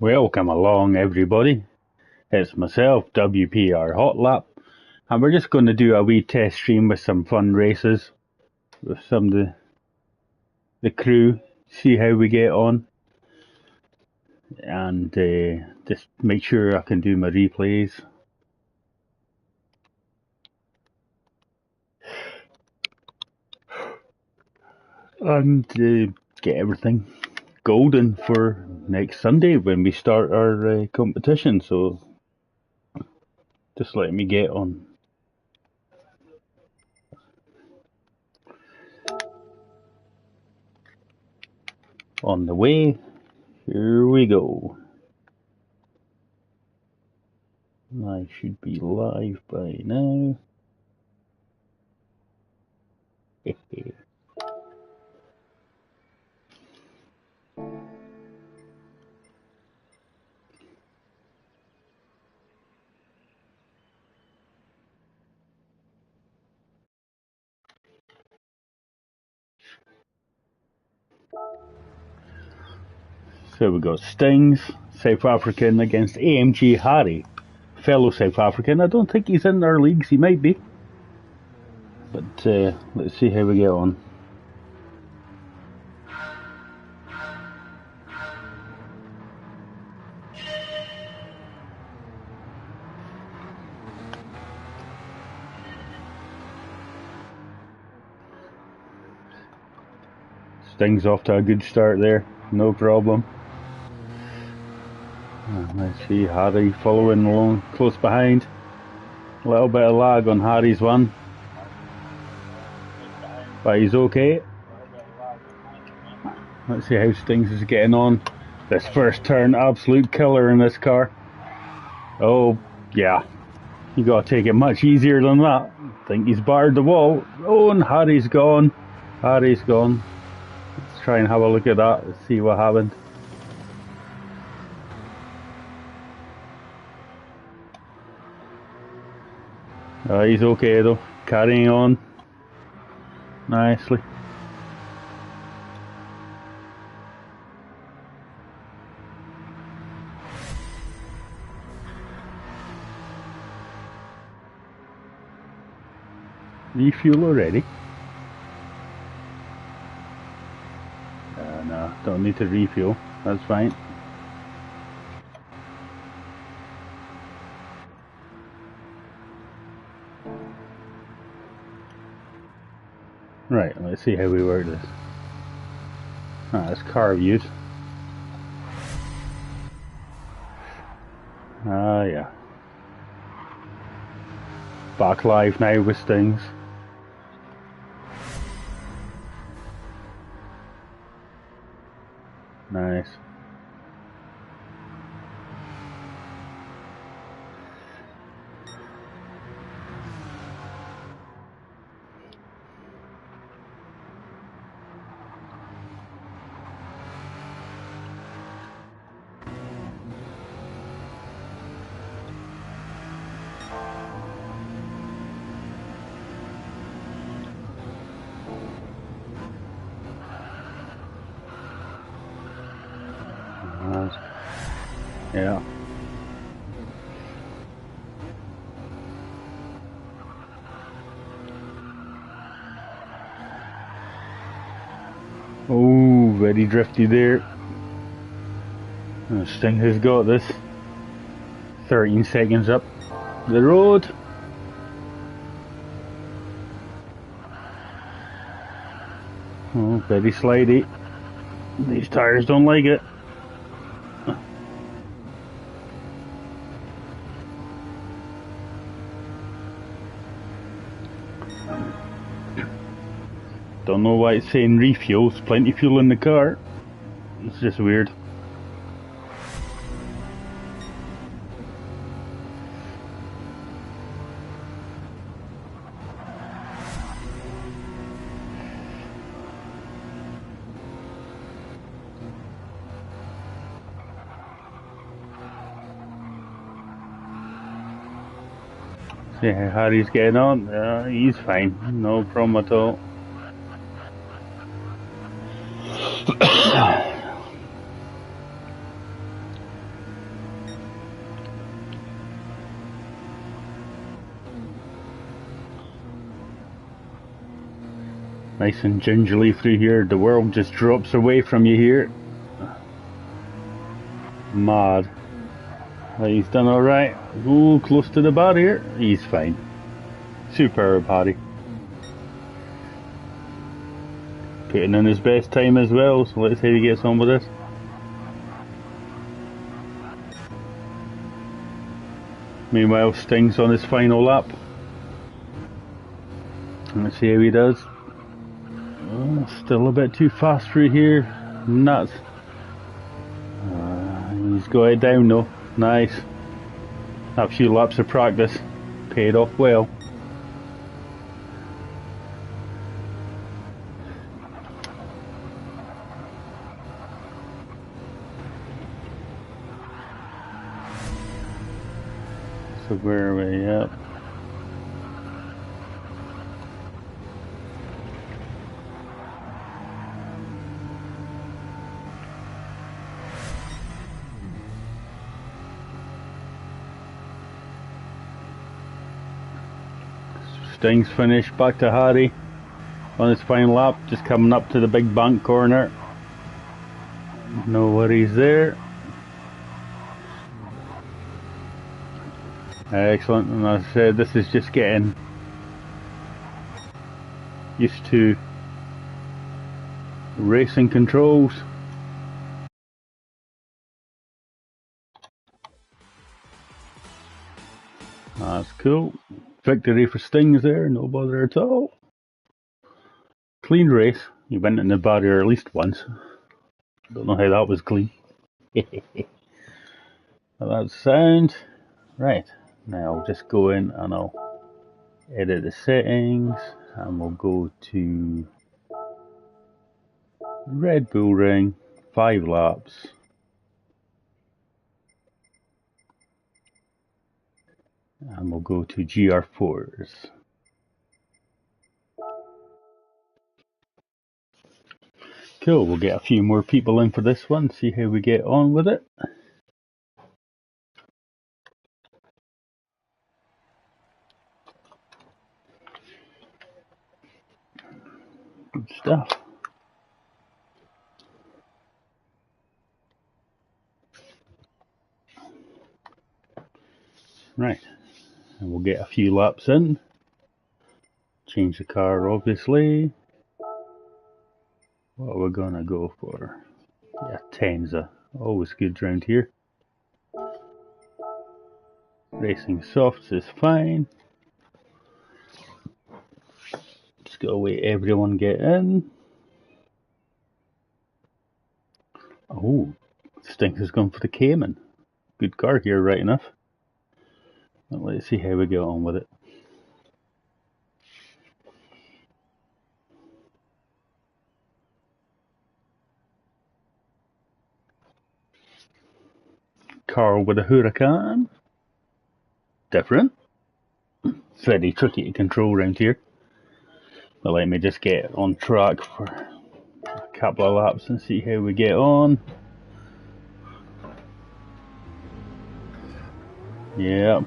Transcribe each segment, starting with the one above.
Welcome along, everybody. It's myself, WPR Hotlap, and we're just going to do a wee test stream with some fun races with some of the crew, see how we get on, and just make sure I can do my replays. And get everything golden for next Sunday when we start our competition. So just let me get on the way. Here we go. I should be live by now. So we got Stings, South African, against AMG Harry, fellow South African. I don't think he's in our leagues, he might be. But let's see how we get on. Stings off to a good start there, no problem. Let's see, Harry following along close behind. A little bit of lag on Harry's one, but he's okay. Let's see how Stings is getting on. This first turn, absolute killer in this car. Oh, yeah. You gotta take it much easier than that. I think he's barred the wall. Oh, and Harry's gone. Harry's gone. Let's try and have a look at that and see what happened. He's okay though. Carrying on nicely. Refuel already? No, don't need to refuel. That's fine. Right, let's see how we work this. That's car views. Yeah. Back live now with Stings. Nice. Yeah. Oh, very drifty there. Sting has got this. 13 seconds up the road. Oh, very slidey. These tires don't like it. Don't know why it's saying refuel. There's plenty of fuel in the car. It's just weird. See how Harry's getting on? He's fine. No problem at all. Nice and gingerly through here. The world just drops away from you here. Mad. He's done alright. Ooh, close to the barrier. He's fine. Superb, Harry. Putting in his best time as well, so let's see how he gets on with this. Meanwhile, Sting's on his final lap. Let's see how he does. Oh, still a bit too fast through here. Nuts. He's got it down though. Nice. A few laps of practice. Paid off well. So where are we at? Sting's finished, back to Harry on his final lap, just coming up to the big bank corner. No worries there. Excellent, and as I said, this is just getting used to racing controls. That's cool. Victory for Stings there, no bother at all. Clean race. He went in the barrier at least once. Don't know how that was clean. Well, that's sound. Right, now I'll just go in and I'll edit the settings and we'll go to Red Bull Ring, 5 laps. And we'll go to GR4s. Cool, we'll get a few more people in for this one, see how we get on with it. Good stuff. Right, and we'll get a few laps in. Change the car, obviously. What are we gonna go for? Yeah, Tenza. Always good round here. Racing softs is fine. Just gotta wait everyone get in. Oh, Stink has gone for the Cayman. Good car here, right enough. Well, let's see how we get on with it. Carl with a Huracan. Different. Very tricky to control around here. But let me just get on track for a couple of laps and see how we get on. Yeah.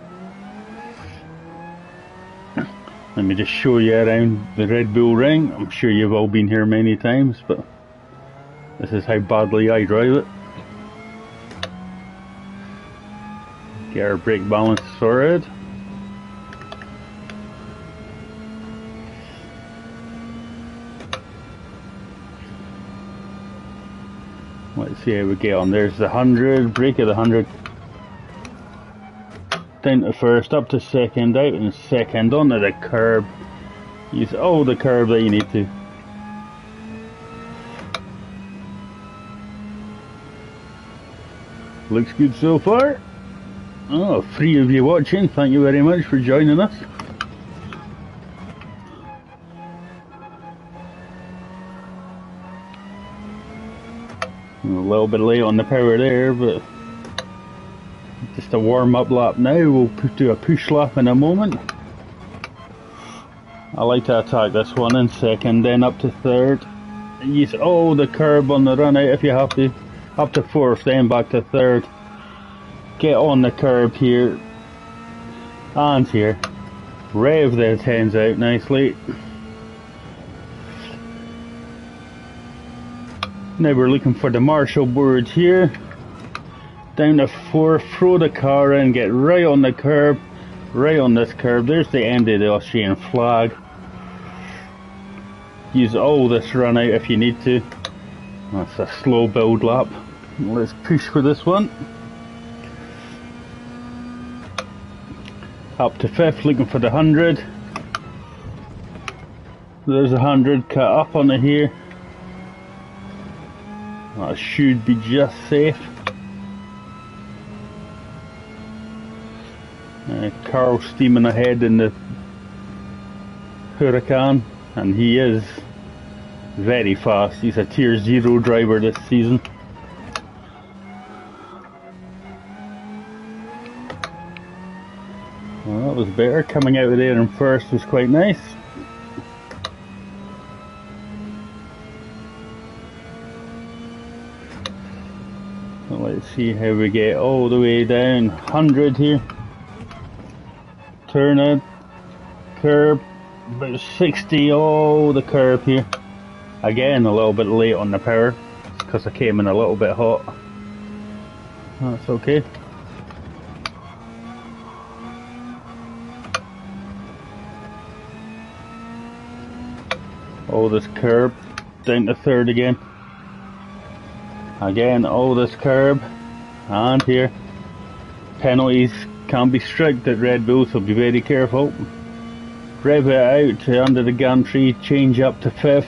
Let me just show you around the Red Bull Ring. I'm sure you've all been here many times, but this is how badly I drive it. Get our brake balance sorted. Let's see how we get on. There's the 100, brake at the 100. Down to first, up to second, out in second, onto the curb. Use all the curb that you need to. Looks good so far. Oh, 3 of you watching, thank you very much for joining us. I'm a little bit late on the power there, but just a warm-up lap now. We'll do a push lap in a moment. I like to attack this one in second, then up to third. Use all the curb on the run out if you have to. Up to fourth, then back to third. Get on the curb here and here. Rev the 10s out nicely. Now we're looking for the marshal board here. Down to 4, throw the car in, get right on the curb, right on this curb. There's the end of the Austrian flag. Use all this run out if you need to. That's a slow build lap. Let's push for this one. Up to 5th, looking for the 100. There's a 100 cut up on it here. That should be just safe. Carl steaming ahead in the Huracan, and he is very fast. He's a tier 0 driver this season. Well, that was better. Coming out of there in first was quite nice. So let's see how we get all the way down. 100 here. Turn it. Curb. About 60. Oh, the curb here. Again, a little bit late on the power. It's because I came in a little bit hot. That's okay. Oh, this curb. Down to 3rd again. Again, oh, this curb. And here. Penalties can be strict at Red Bull, so be very careful. Rev it out to under the gantry, change up to 5th.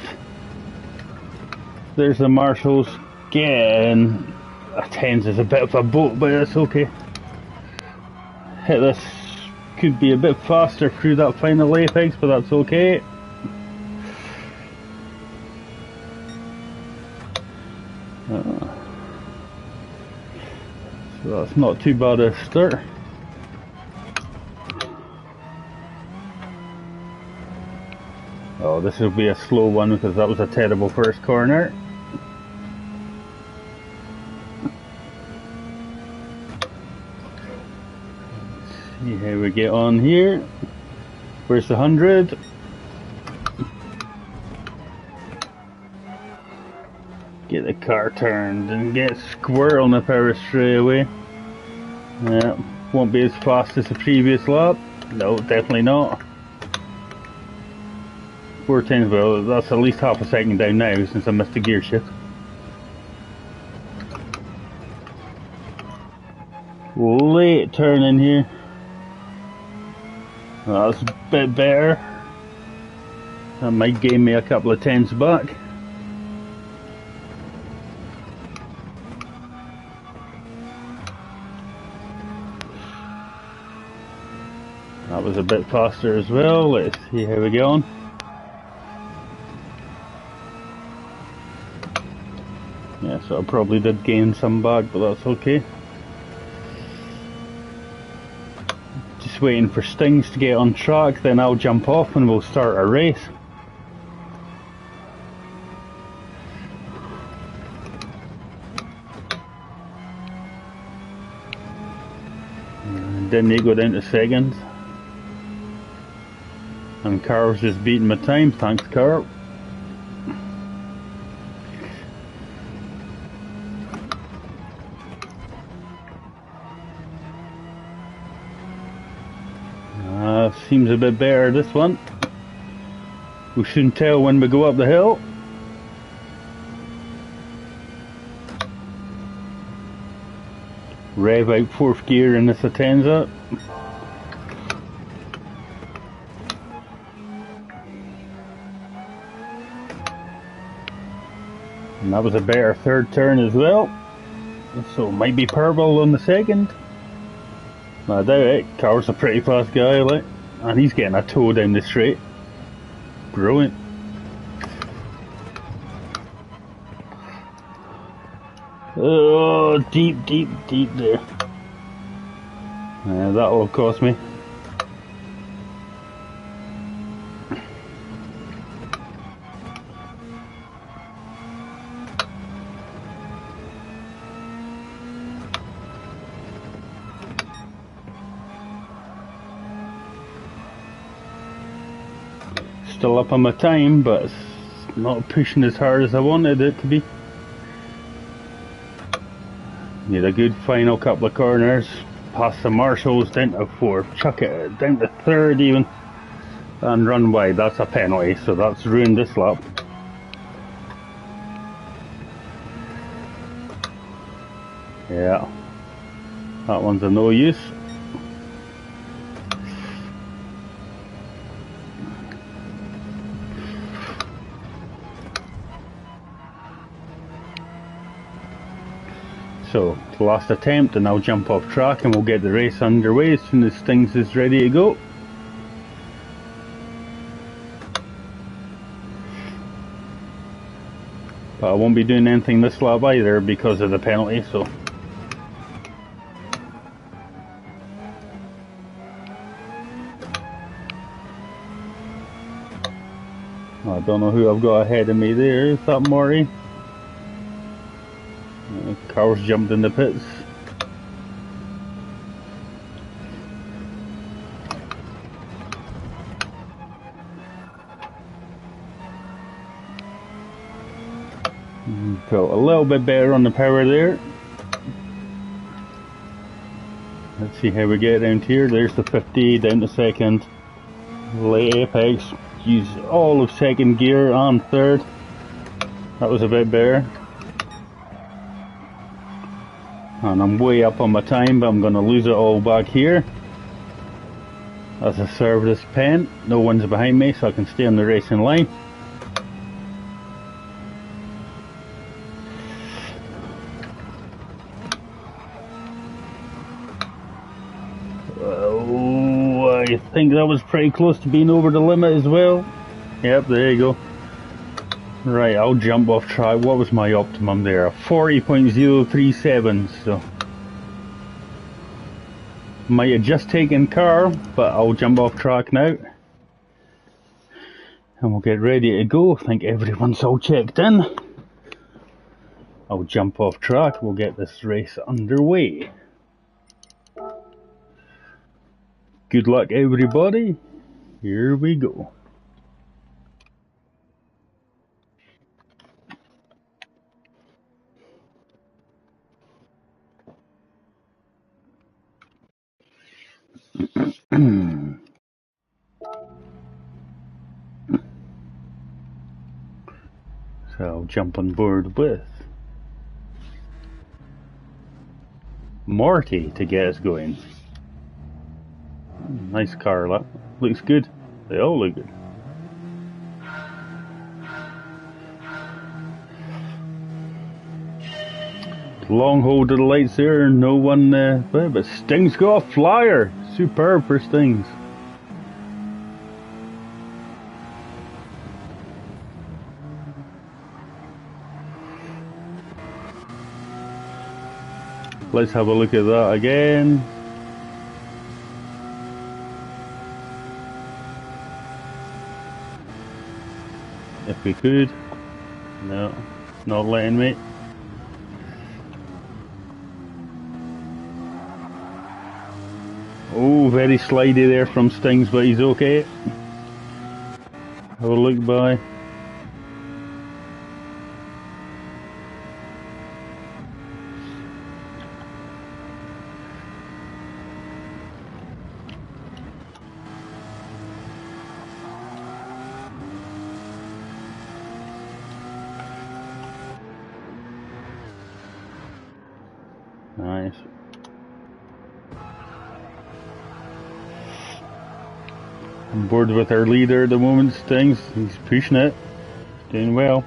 There's the marshals. Again, a 10's is a bit of a boat, but it's okay. Hit this, could be a bit faster through that final apex, but that's okay. So that's not too bad a start. Oh, this will be a slow one because that was a terrible first corner. Let's see how we get on here. Where's the 100? Get the car turned and get square on the power straight away. Yeah, won't be as fast as the previous lap. No, definitely not. 4 times, well, that's at least half a second down now since I missed the gear shift. Late turn in here. That's a bit better. That might gain me a couple of 10s back. That was a bit faster as well. Let's see how we get on. Yeah, so I probably did gain some back, but that's okay. Just waiting for Stings to get on track, then I'll jump off and we'll start a race. Didn't he go down to 2nd? And Carl's just beating my time, thanks Carl. Seems a bit better this one. We shouldn't tell when we go up the hill. Rev out 4th gear in this Atenza. And that was a better 3rd turn as well. So it might be purple on the 2nd. I doubt it. Carl's a pretty fast guy, like, and he's getting a toe down the straight. Brilliant. Oh, deep there. That will cost me. Still up on my time, but it's not pushing as hard as I wanted it to be. Need a good final couple of corners. Pass the marshals down to 4. Chuck it down to 3rd even. And run wide. That's a penalty, so that's ruined this lap. Yeah. That one's a no use. So, the last attempt, and I'll jump off track and we'll get the race underway as soon as Stings is ready to go. But I won't be doing anything this lap either because of the penalty, so. I don't know who I've got ahead of me there. Is that Murray? Car's jumped in the pits. Felt a little bit better on the power there. Let's see how we get around here. There's the 50 down to 2nd. Late apex. Use all of 2nd gear and 3rd. That was a bit better. And I'm way up on my time, but I'm going to lose it all back here. As I serve this pen, no one's behind me, so I can stay on the racing line. Oh, I think that was pretty close to being over the limit as well. Yep, there you go. Right, I'll jump off track. What was my optimum there? 40.037, so might have just taken car, but I'll jump off track now. And we'll get ready to go. I think everyone's all checked in. I'll jump off track, we'll get this race underway. Good luck everybody. Here we go. So I'll jump on board with Morty to get us going. Nice car, that looks good. They all look good. Long hold to the lights there, no one but Sting's got a flyer. Superb for Stings. Let's have a look at that again. If we could. No, not letting me. Oh, very slidey there from Stings, but he's okay. Have a look by. Nice. On board with our leader at the moment, Stings. He's pushing it. Doing well.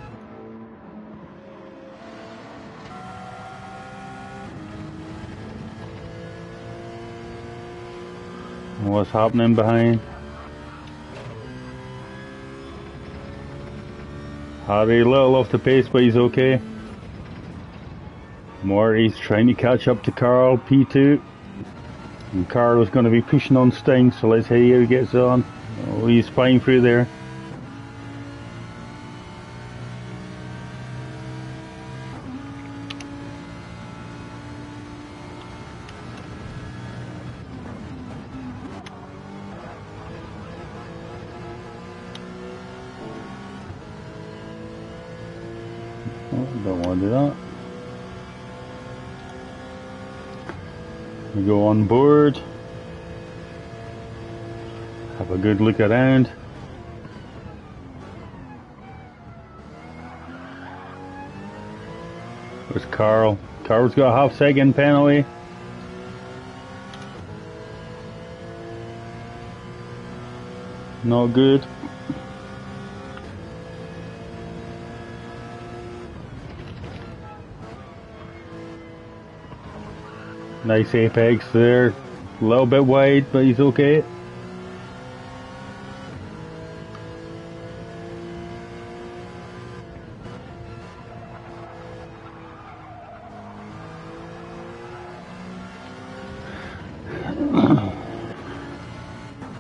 What's happening behind? Harry a little off the pace, but he's okay. Morty's trying to catch up to Carl, P2. And Carl is going to be pushing on Sting, so let's see how he gets on. Oh, he's flying through there. Oh, don't want to do that. We go on board. Have a good look around. Where's Carl? Carl's got a half-second penalty. Not good. Nice apex there. A little bit wide, but he's okay.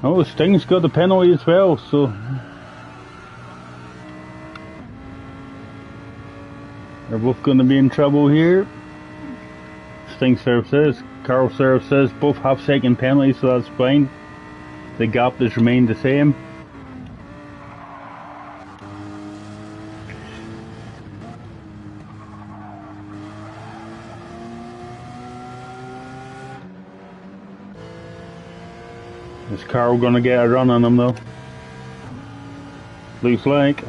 Oh, Sting's got the penalty as well, so they're both going to be in trouble here. Sting services, Carl services, both half-second penalties, so that's fine. The gap has remained the same. Is Carl gonna get a run on him though? Looks like.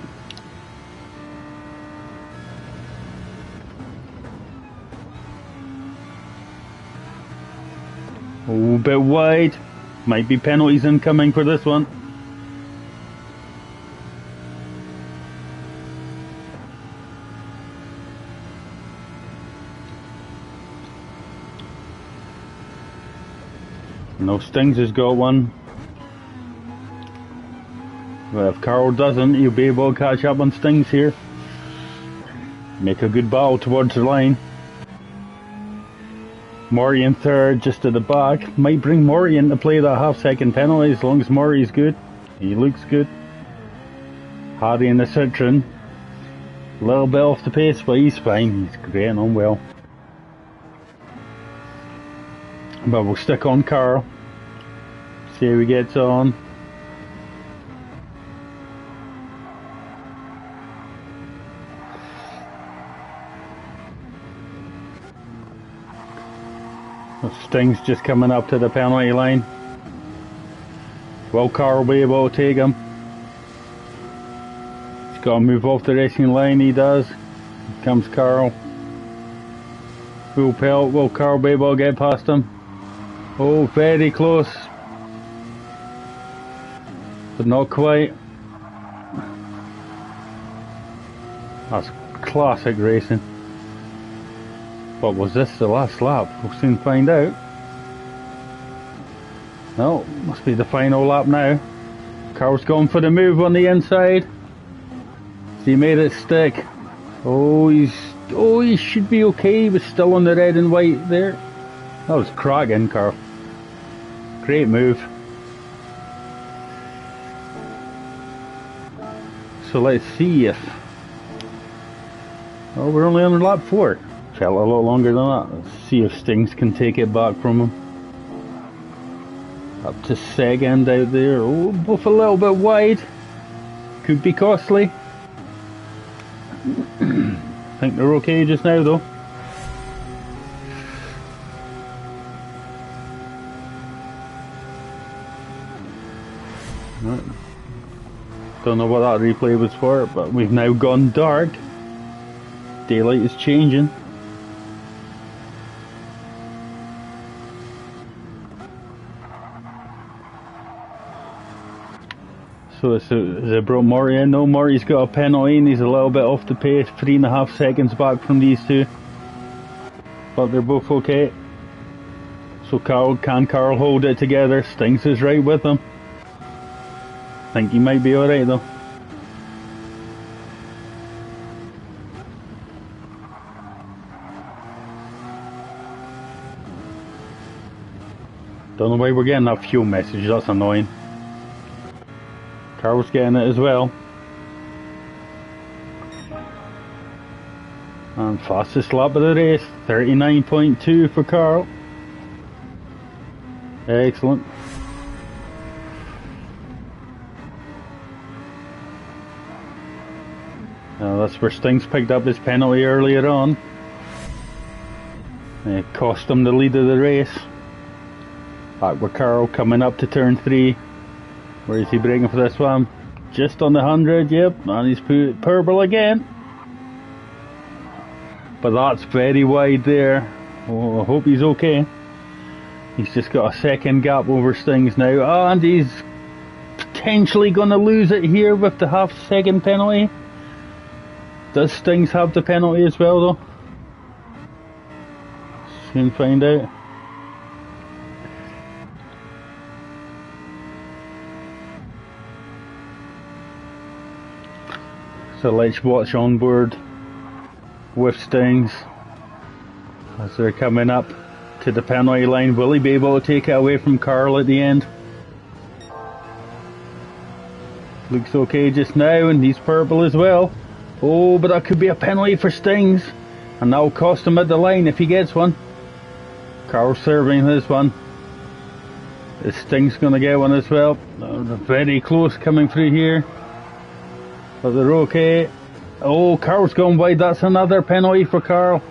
Oh, a bit wide. Might be penalties incoming for this one. No, Stings has got one. Well, if Carl doesn't, he'll be able to catch up on Stings here. Make a good battle towards the line. Maury in third, just to the back. Might bring Maury in to play that half-second penalty as long as Maury's good. He looks good. Hardy in the Citroen. A little bit off the pace, but he's fine. He's getting on well. But we'll stick on Carl. See how he gets on. Sting's just coming up to the penalty line. Will Carl be able to take him? He's got to move off the racing line, he does. Here comes Carl. Full pelt, will Carl be able to get past him? Oh, very close. But not quite. That's classic racing. But was this the last lap? We'll soon find out. No, must be the final lap now. Carl's going for the move on the inside. He made it stick. Oh, he should be okay. He was still on the red and white there. That was cracking, Carl. Great move. So let's see if... Oh, we're only on lap 4. Felt a lot longer than that. Let's see if Stings can take it back from him. Up to second out there. Oh, both a little bit wide. Could be costly. I think they're okay just now though. Right. Don't know what that replay was for, but we've now gone dark. Daylight is changing. So has it brought Maury in? No, Maury's got a penalty and he's a little bit off the pace, 3.5 seconds back from these two. But they're both okay. So can Carl hold it together? Stings is right with him. I think he might be alright though. Don't know why we're getting that fuel message, that's annoying. Carl's getting it as well. And fastest lap of the race, 39.2 for Carl. Excellent. Now that's where Stings picked up his penalty earlier on. It cost him the lead of the race. Back with Carl coming up to turn 3. Where is he braking for this one? Just on the 100, yep, and he's put purple again. But that's very wide there. Oh, I hope he's okay. He's just got a second gap over Stings now. Oh, and he's potentially going to lose it here with the half-second penalty. Does Stings have the penalty as well, though? Soon find out. So let's watch on board with Stings as they're coming up to the penalty line. Will he be able to take it away from Carl at the end? Looks okay just now, and he's purple as well. Oh, but that could be a penalty for Stings, and that'll cost him at the line if he gets one. Carl's serving this one. Is Stings going to get one as well? They're very close coming through here, but they're okay. Oh, Carl's gone wide. That's another penalty for Carl.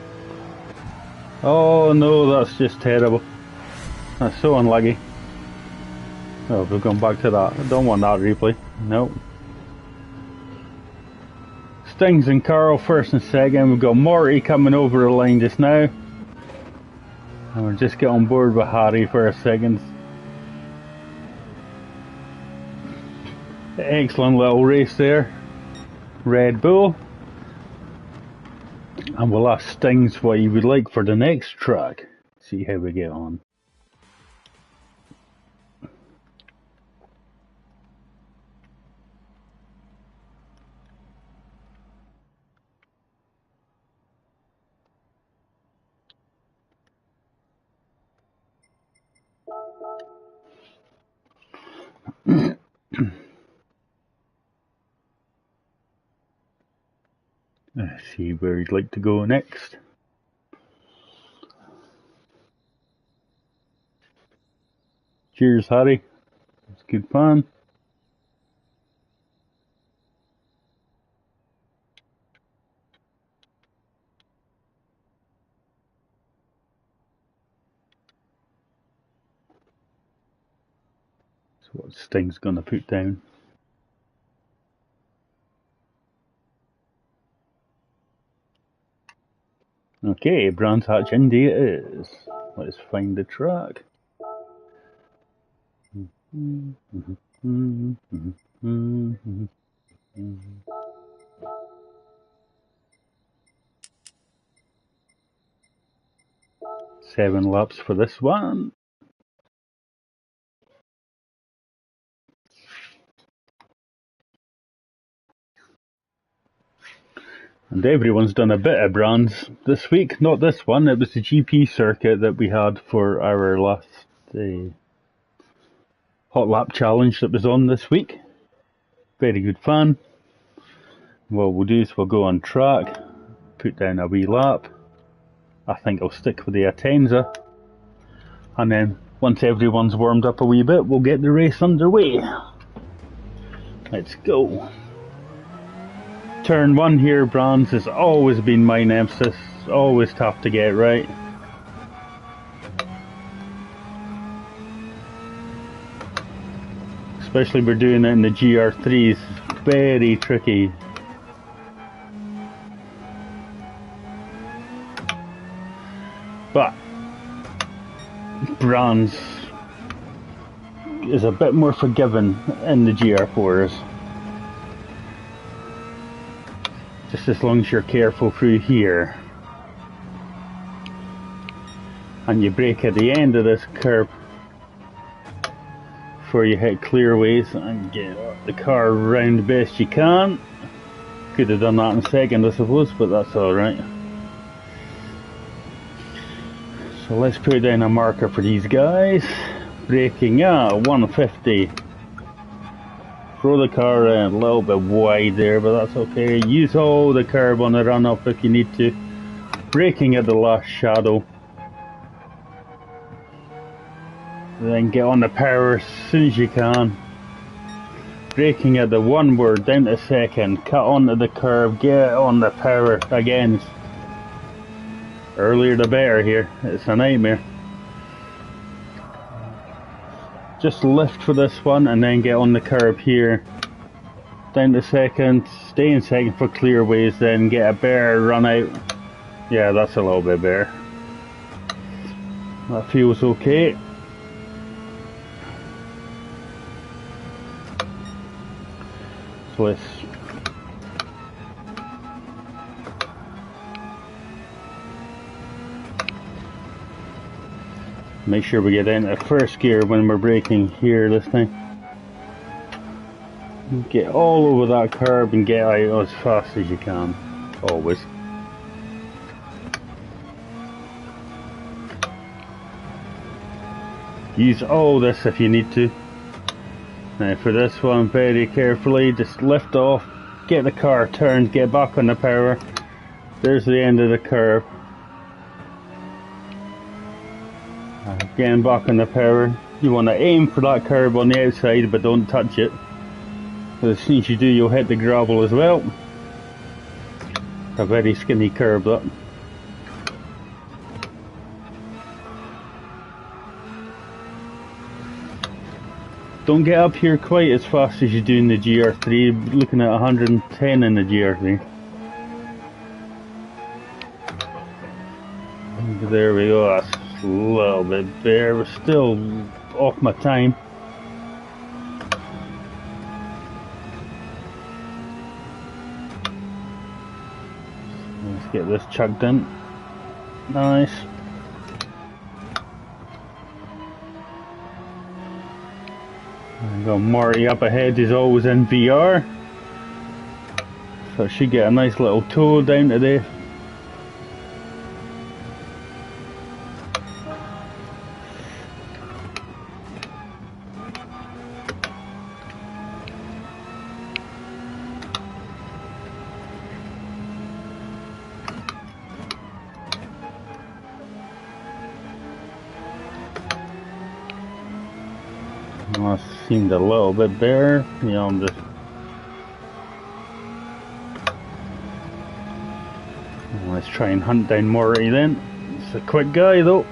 Oh no, that's just terrible. That's so unlucky. Oh, we've gone back to that. I don't want that replay. No. Stings and Carl first and second. We've got Morty coming over the line just now. And we'll just get on board with Harry for a second. Excellent little race there. Red Bull. And we'll ask Stings what he would like for the next track. See how we get on. Let's see where he'd like to go next. Cheers, Harry. It's good fun. So what Sting's gonna put down? Okay, Brands Hatch Indy it is. Let's find the track. 7 laps for this one. And everyone's done a bit of Brands this week. Not this one, it was the GP circuit that we had for our last Hot Lap Challenge that was on this week. Very good fun. What we'll do is we'll go on track, put down a wee lap. I think I'll stick with the Atenza. And then once everyone's warmed up a wee bit, we'll get the race underway. Let's go. Turn 1 here, Brands, has always been my nemesis. Always tough to get right. Especially we're doing it in the GR3s. Very tricky. But Brands is a bit more forgiving in the GR4s. Just as long as you're careful through here. And you brake at the end of this curve before you hit clearways and get the car round the best you can. Could have done that in second, I suppose, but that's alright. So let's put down a marker for these guys. Braking at 150. Throw the car a little bit wide there, but that's okay. Use all the curb on the run-up if you need to. Braking at the last shadow. Then get on the power as soon as you can. Braking at the 1 word down to second. Cut onto the curb, get on the power again. Earlier the better here. It's a nightmare. Just lift for this one and then get on the curb here. Down to second, stay in second for clearways, then get a bear, run out. Yeah, that's a little bit better. That feels okay. So let's make sure we get into first gear when we're braking here this time. Get all over that curb and get out as fast as you can, always. Use all this if you need to. Now for this one, very carefully, just lift off, get the car turned, get back on the power. There's the end of the curve. Again, back on the power. You want to aim for that curb on the outside, but don't touch it. As soon as you do, you'll hit the gravel as well. A very skinny curb that. Don't get up here quite as fast as you do in the GR3. Looking at 110 in the GR3. There we go. That's a little bit there. We're still off my time. Let's get this chugged in. Nice. I got Marty up ahead, he's always in VR. So I should get a nice little tow down today. That seemed a little bit better. Yeah, I'm just. Let's try and hunt down Morty then. It's a quick guy though.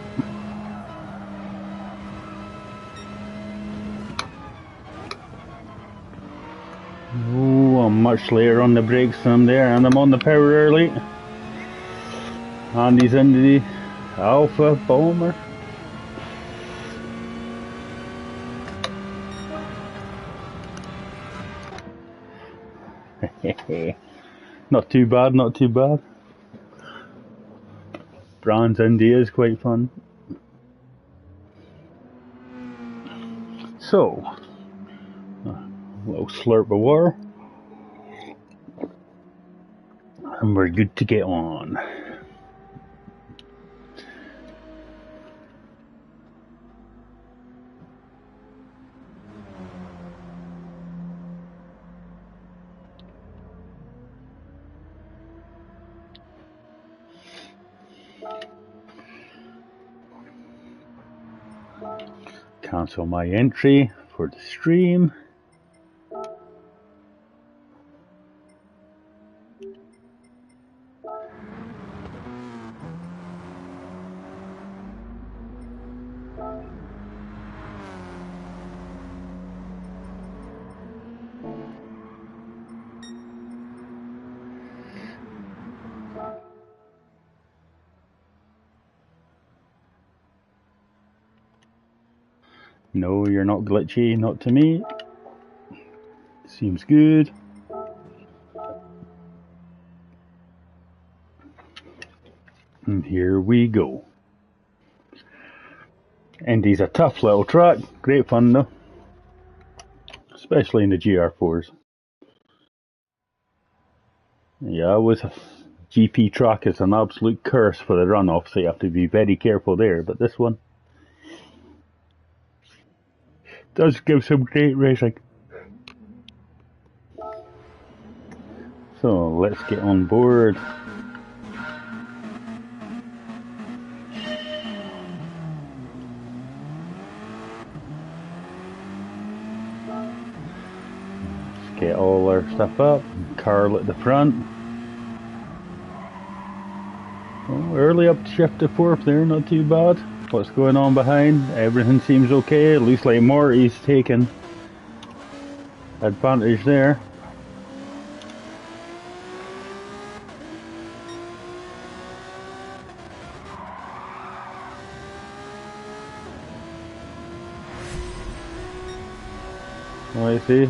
Oh, I'm much later on the brakes than I'm there, and I'm on the power early. And he's into the Alpha Bomber. Not too bad, not too bad. Brands India is quite fun. So, a little slurp of water. And we're good to get on. Cancel my entry for the stream. No, you're not glitchy, not to me. Seems good. And here we go. Indy's a tough little track, great fun though. Especially in the GR4s. Yeah, with a GP track is an absolute curse for the runoff, so you have to be very careful there, but this one does give some great racing. So let's get on board. Let's get all our stuff up. Carl at the front. Oh, early up shift to fourth there, not too bad. what's going on behind. Everything seems okay. It looks like Morty's taking advantage there. Oh, I see.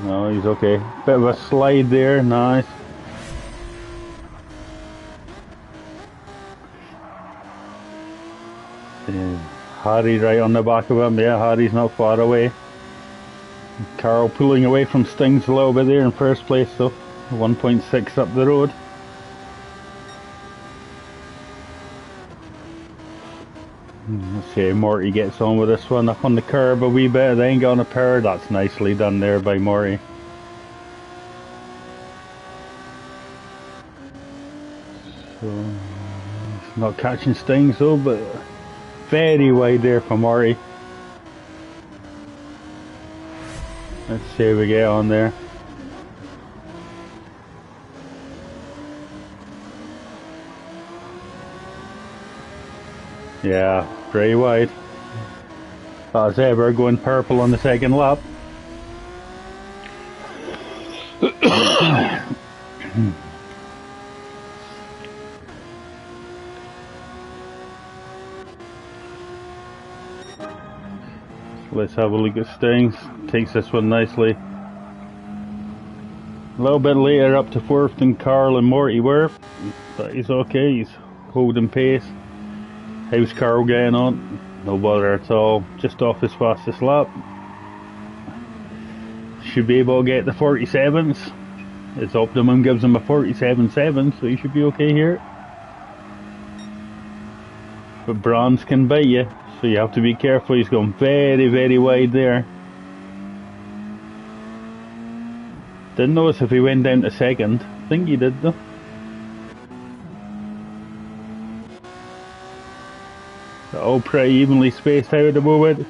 No, he's okay. Bit of a slide there, nice. Harry right on the back of him. Yeah, Harry's not far away. Carl pulling away from Stings a little bit there in first place, so 1.6 up the road. Let's see how Morty gets on with this one. Up on the curb a wee bit, they ain't got on a power. That's nicely done there by Morty. So, it's not catching Stings though, but very wide there for Morty. Let's see how we get on there. Yeah, very wide. As ever, going purple on the second lap. Let's have a look at Stings. Takes this one nicely. A little bit later up to fourth than Carl and Morty were, but he's okay, he's holding pace. How's Carl getting on? No bother at all, just off his fastest lap. Should be able to get the 47s. His optimum gives him a 47.7, so he should be okay here. But bronze can bite you, so you have to be careful. He's going very, very wide there. Didn't notice if he went down to second. I think he did though. They're all pretty evenly spaced out at the moment.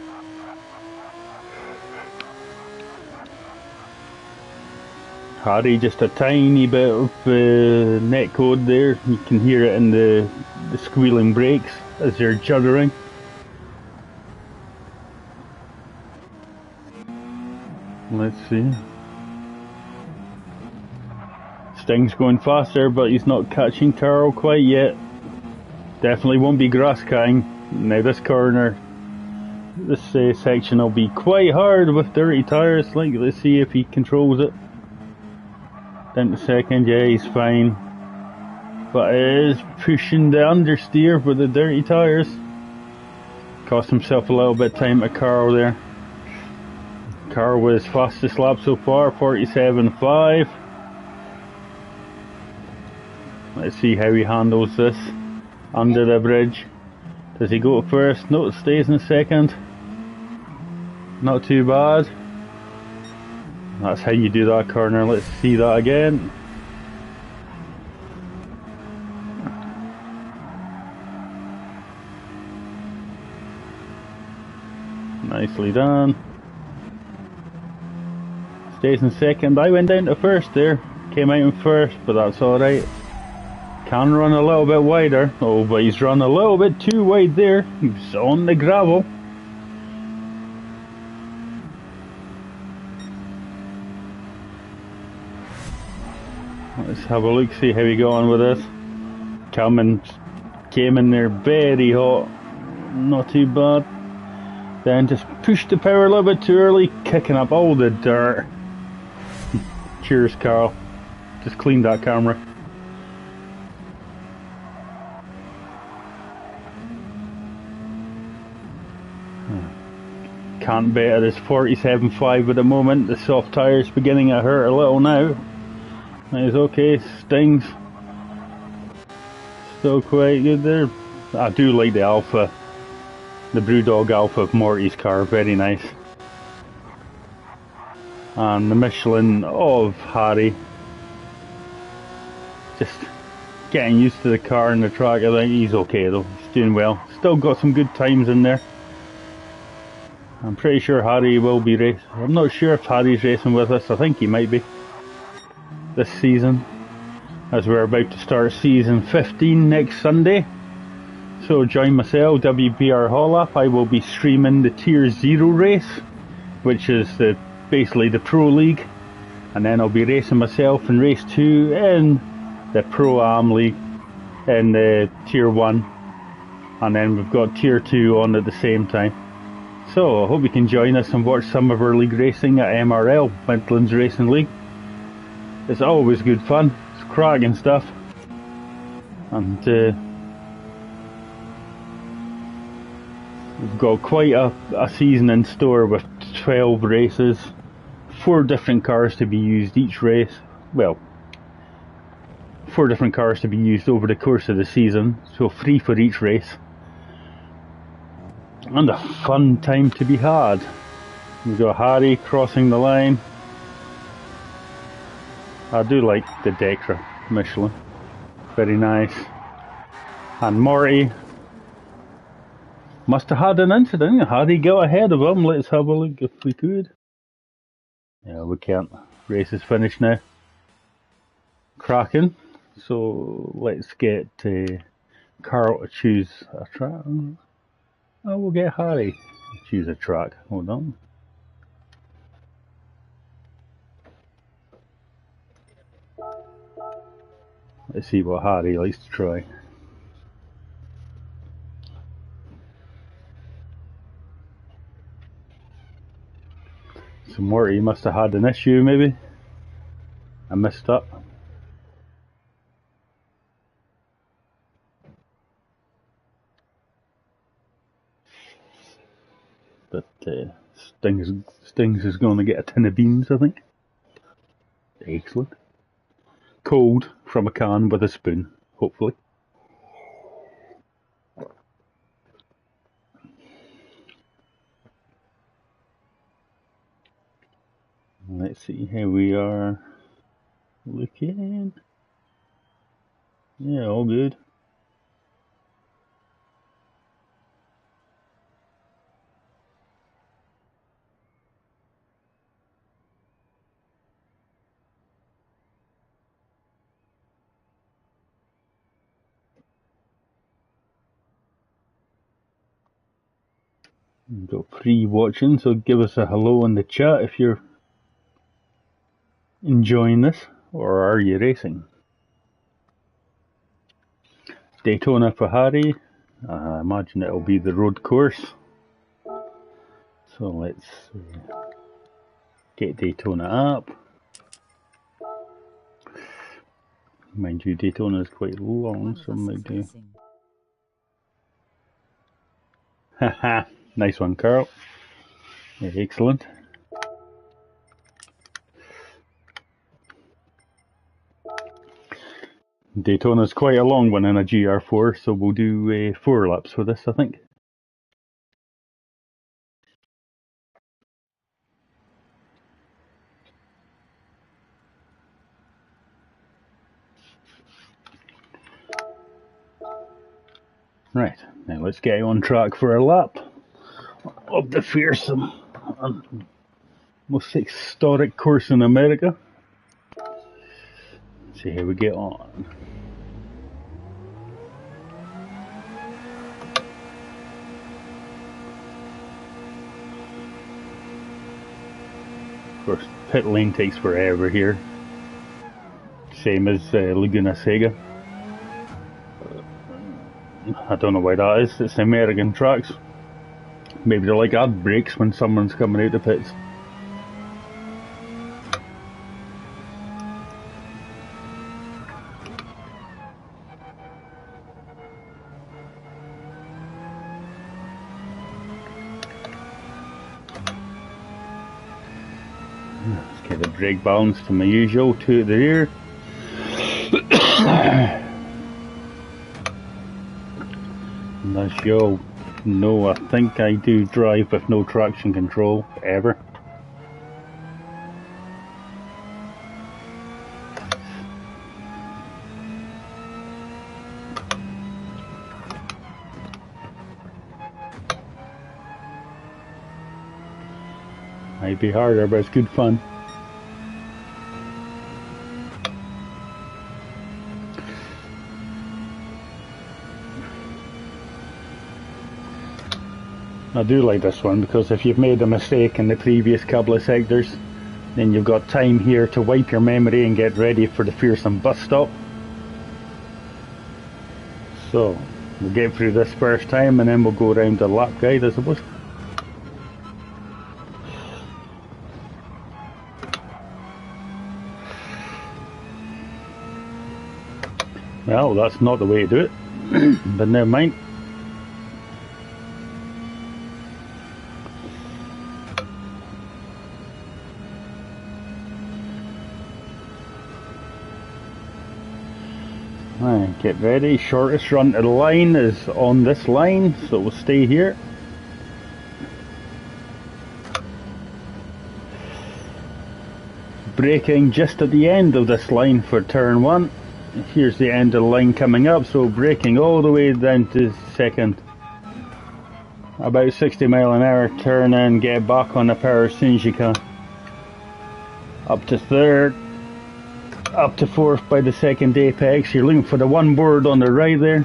Harry just a tiny bit of netcode there. You can hear it in the squealing brakes as they're juddering. Let's see. Sting's going faster, but he's not catching Carl quite yet. Definitely won't be grass cutting. Now this corner, this section will be quite hard with dirty tyres. Like, let's see if he controls it. Down to second, yeah, he's fine. But it is pushing the understeer with the dirty tyres. Cost himself a little bit of time to Carl there. Carl was fastest lap so far, 47.5. Let's see how he handles this under the bridge. Does he go first? No, it stays in second. Not too bad. That's how you do that corner. Let's see that again. Nicely done. Stays in second. I went down to first there. Came out in first, but that's alright. Can run a little bit wider. Oh, but he's run a little bit too wide there. He's on the gravel. Let's have a look, see how we go on with this. Came in there very hot. Not too bad. Then just pushed the power a little bit too early, kicking up all the dirt. Cheers, Carl. Just cleaned that camera. Can't bet it is 47.5 at the moment. The soft tyres beginning to hurt a little now. That is okay. Stings still quite good there. I do like the Alpha, the Brewdog Alpha of Morty's car. Very nice. And the Michelin of Harry. Just getting used to the car and the track. I think he's okay though. He's doing well. Still got some good times in there. I'm pretty sure Harry will be racing. I'm not sure if Harry's racing with us. I think he might be this season, as we're about to start season 15 next Sunday. So join myself, WPR Hotlap. I will be streaming the Tier 0 race, which is basically the Pro League. And then I'll be racing myself in Race 2 in the Pro-Am League in the Tier 1. And then we've got Tier 2 on at the same time. So I hope you can join us and watch some of our league racing at MRL, Midlands Racing League. It's always good fun. It's cracking stuff. And we've got quite a season in store with 12 races, 4 different cars to be used each race. Well, 4 different cars to be used over the course of the season, so 3 for each race. And a fun time to be had. We've got Harry crossing the line. I do like the Decra Michelin. Very nice. And Morty must have had an incident. Harry got ahead of him. Let's have a look if we could. Yeah, we can't. Race is finished now. Cracking. So let's get Carl to choose a track. Oh, we'll get Harry to choose a track. Hold on. Let's see what Harry likes to try. So Morty must have had an issue maybe. I messed up. But Stings is going to get a tin of beans, I think. Excellent. Cold from a can with a spoon, hopefully. Let's see how we are looking. Yeah, all good. We've got free watching, so give us a hello in the chat if you're enjoying this, or are you racing? Daytona for Harry. I imagine it'll be the road course. So let's get Daytona up. Mind you, Daytona is quite long, so I might do. Haha, nice one, Carl. Yeah, excellent. Daytona's quite a long one in a GR4, so we'll do 4 laps for this, I think. Right, now let's get on track for a lap of the fearsome and most historic course in America. Let's see how we get on. Of course, pit lane takes forever here. Same as Laguna Seca. I don't know why that is. It's American tracks. Maybe they're like ad breaks when someone's coming out the pits. Let's get the brake balance to my usual, 2 at the rear. And as you'll know, I think I do drive with no traction control, ever. Might be harder, but it's good fun. I do like this one because if you've made a mistake in the previous couple of sectors, then you've got time here to wipe your memory and get ready for the fearsome bus stop. So we'll get through this first time and then we'll go around the lap guide, I suppose. Well, that's not the way to do it, but never mind. Right, get ready. Shortest run to the line is on this line, so we'll stay here. Braking just at the end of this line for turn 1. Here's the end of the line coming up, so braking all the way down to second. About 60 mile an hour, turn in, get back on the power as soon as you can. Up to third, up to fourth by the second apex. You're looking for the one board on the right there.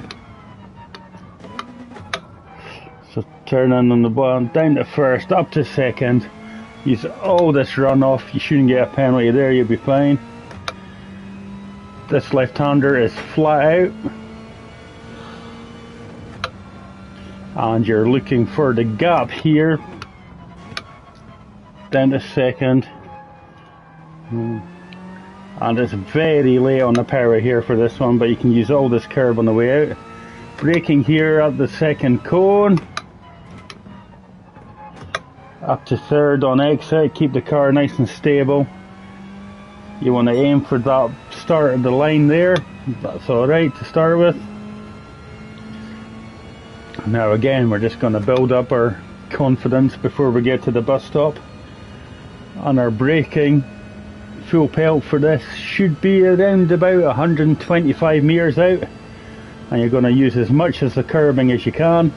So turn in on the bottom, down to first, up to second. Use all this runoff, you shouldn't get a penalty there, you'll be fine. This left-hander is flat out, and you're looking for the gap here, down to second, and it's very late on the power here for this one, but you can use all this curb on the way out. Braking here at the second cone, up to third on exit, keep the car nice and stable. You want to aim for that start of the line there, that's alright to start with. Now again, we're just going to build up our confidence before we get to the bus stop. And our braking, full pelt for this should be around about 125 metres out. And you're going to use as much as the curbing as you can.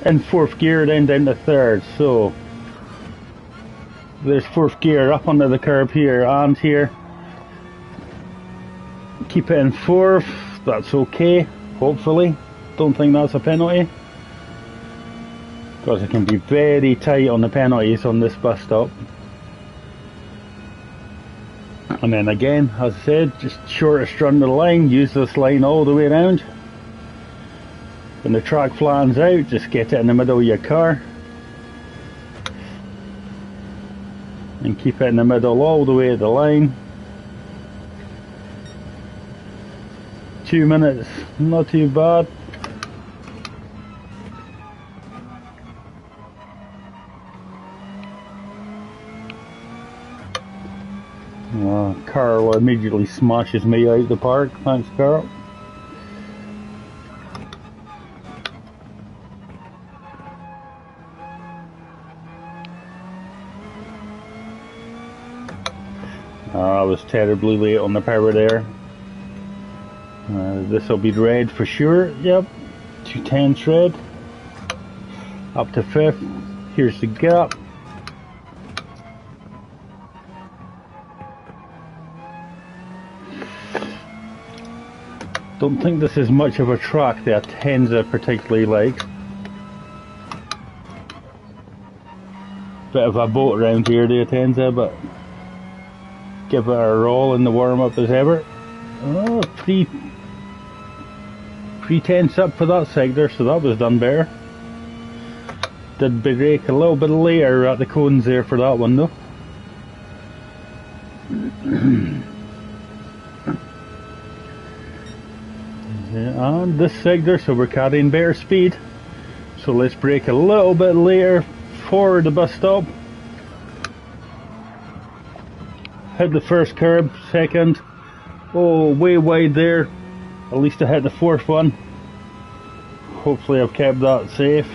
In fourth gear, then down to third. So there's fourth gear up under the curb here and here. Keep it in fourth, that's okay, hopefully. Don't think that's a penalty, because it can be very tight on the penalties on this bus stop. And then again, as I said, just shortest run to the line, use this line all the way around. When the track flattens out, just get it in the middle of your car. And keep it in the middle all the way to the line. 2 minutes, not too bad. Carl immediately smashes me out the park. Thanks, Carl. I was terribly late on the power there. This will be red for sure. Yep, 210 red. Up to fifth. Here's the gap. Don't think this is much of a track that Tenza particularly likes. Bit of a boat around here, the Tenza, but give it a roll in the warm-up as ever. Oh, three tenths up for that sector, so that was done better. Did brake a little bit later at the cones there for that one though. And this sector, so we're carrying better speed. So let's brake a little bit later for the bus stop. Hit the first curb, second. Oh, way wide there. At least I hit the fourth one. Hopefully I've kept that safe.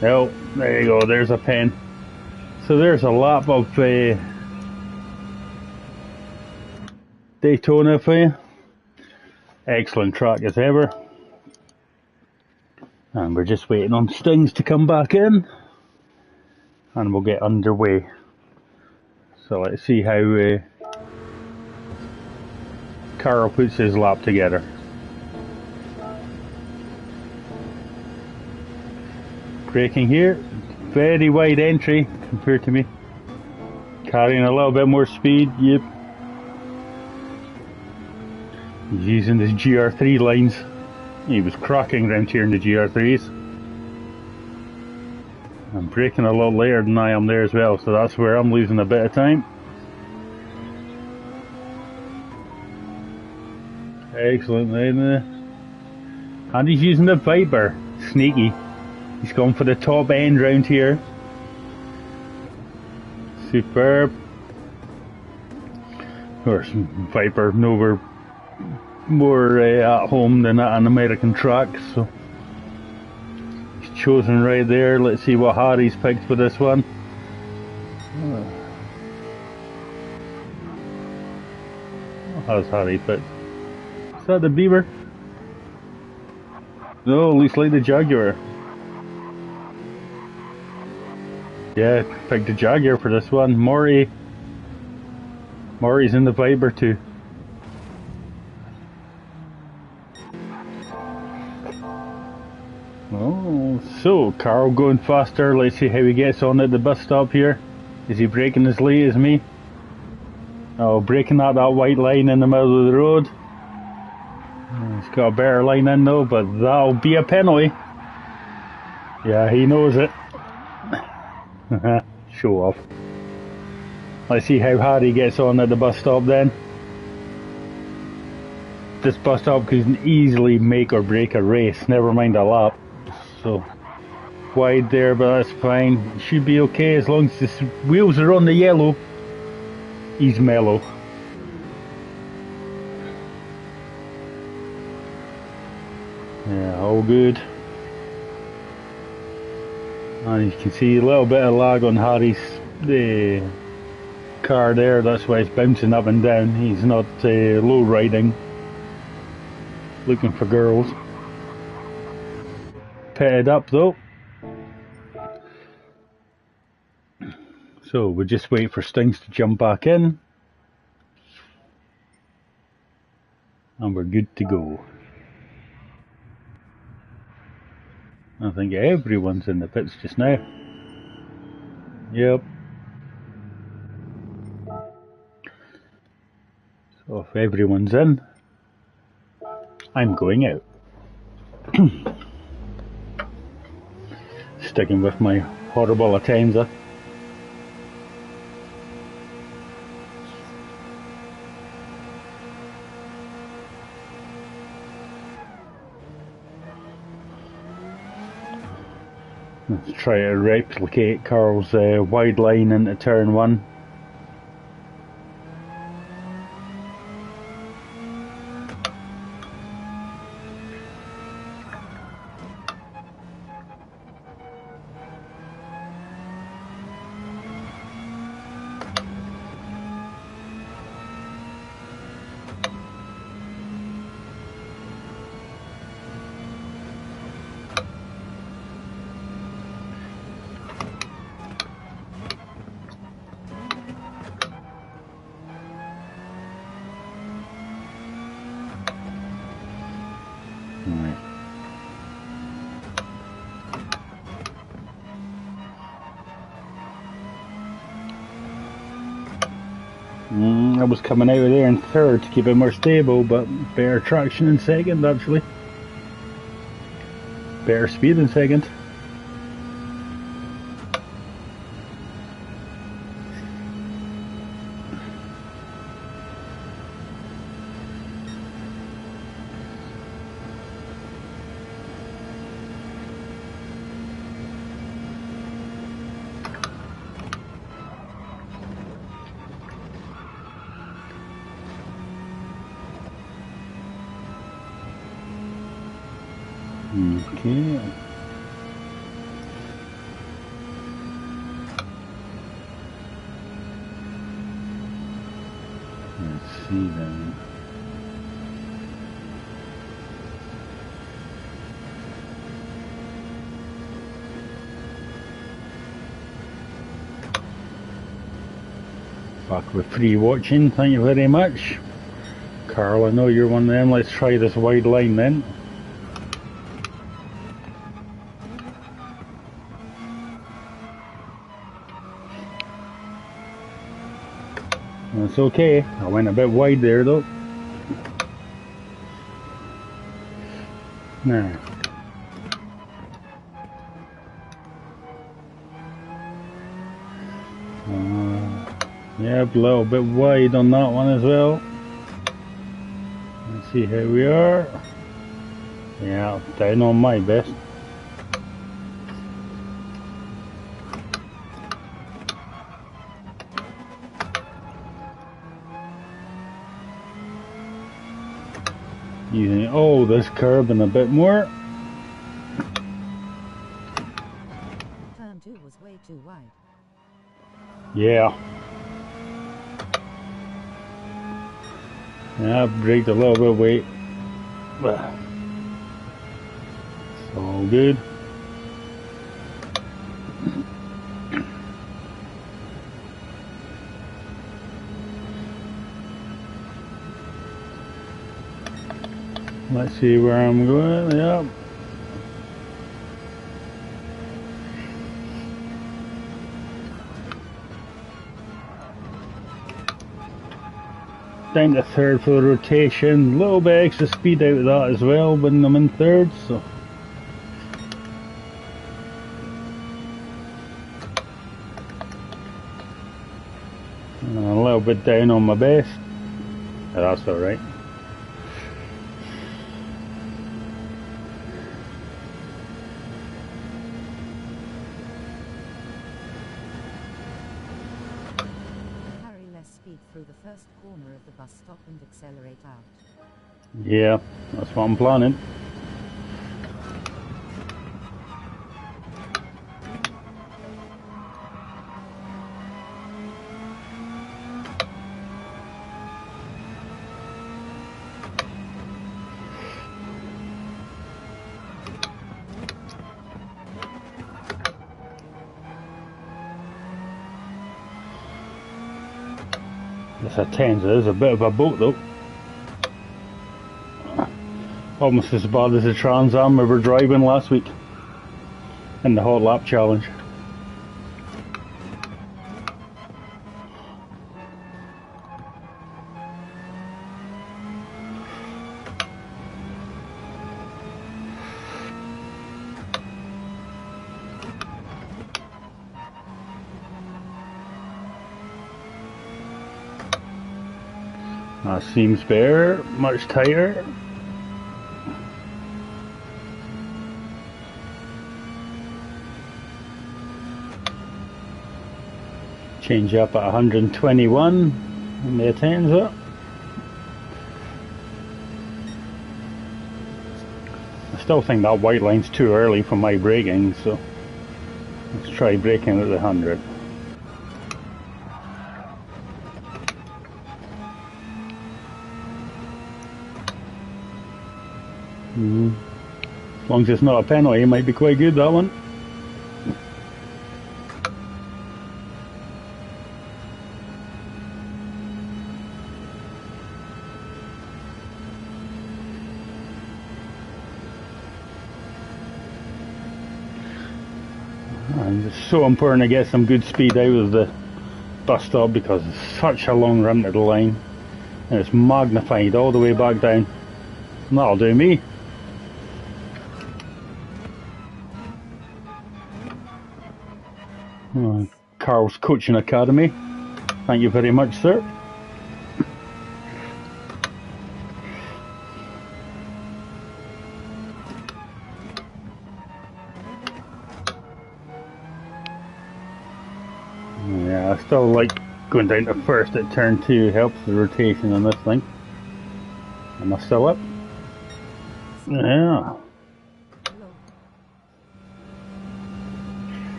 Oh, there you go, there's a pen. So there's a lap of Daytona for you. Excellent track as ever. And we're just waiting on Stings to come back in. And we'll get underway. So let's see how Carl puts his lap together. Braking here, very wide entry compared to me. Carrying a little bit more speed, yep. He's using his GR3 lines. He was cracking around here in the GR3s. I'm braking a lot later than I am there as well, so that's where I'm losing a bit of time. Excellent, and he's using the Viper. Sneaky. He's going for the top end round here. Superb. Of course, Viper nowhere more at home than at an American track, so he's chosen right there. Let's see what Harry's picked for this one. What has Harry picked? Is that the Beaver? No, looks like the Jaguar. Yeah, picked the Jaguar for this one. Morty's in the Viper too. Oh, so Carl going faster. Let's see how he gets on at the bus stop here. Is he braking as late as me? Oh, braking at that white line in the middle of the road. He's got a better line in though, but that'll be a penalty. Yeah, he knows it. Show off. Let's see how Harry gets on at the bus stop then. This bus stop can easily make or break a race, never mind a lap. So, wide there, but that's fine. Should be okay as long as his wheels are on the yellow. He's mellow. Yeah, all good. And you can see a little bit of lag on Harry's car there, that's why it's bouncing up and down. He's not low riding, looking for girls. Pitted up though. So we'll just wait for Stings to jump back in. And we're good to go. I think everyone's in the pits just now. Yep. So if everyone's in, I'm going out. Sticking with my horrible Atenza. Let's try to replicate Carl's wide line into turn 1. I was coming out of there in third to keep it more stable, but better traction in second actually. Better speed in second. Okay. Let's see then. Back with free watching, thank you very much. Carl, I know you're one of them. Let's try this wide line then. That's okay. I went a bit wide there though. Nah. Yep, a little bit wide on that one as well. Let's see how we are. Yeah, down on my best. Using this curb and a bit more. Turn 2 was way too wide. Yeah. Yeah, braked a little bit of weight. But it's all good. Let's see where I'm going. Yep. Down to third for the rotation. A little bit extra speed out of that as well when I'm in third, so. And a little bit down on my best. That's alright. Through the first corner of the bus stop and accelerate out. Yeah, that's what I'm planning. This Atenza is a bit of a boat though. Almost as bad as the Trans Am we were driving last week in the Hot Lap Challenge. That seems better, much tighter. Change up at 121 and the Atenza. I still think that white line's too early for my braking, so let's try braking at the 100. As long as it's not a penalty, it might be quite good, that one. And it's so important to get some good speed out of the bus stop because it's such a long run to the line and it's magnified all the way back down. And that'll do me. Carl's Coaching Academy. Thank you very much, sir. Yeah, I still like going down to first at turn 2, helps the rotation on this thing. Am I still up? Yeah.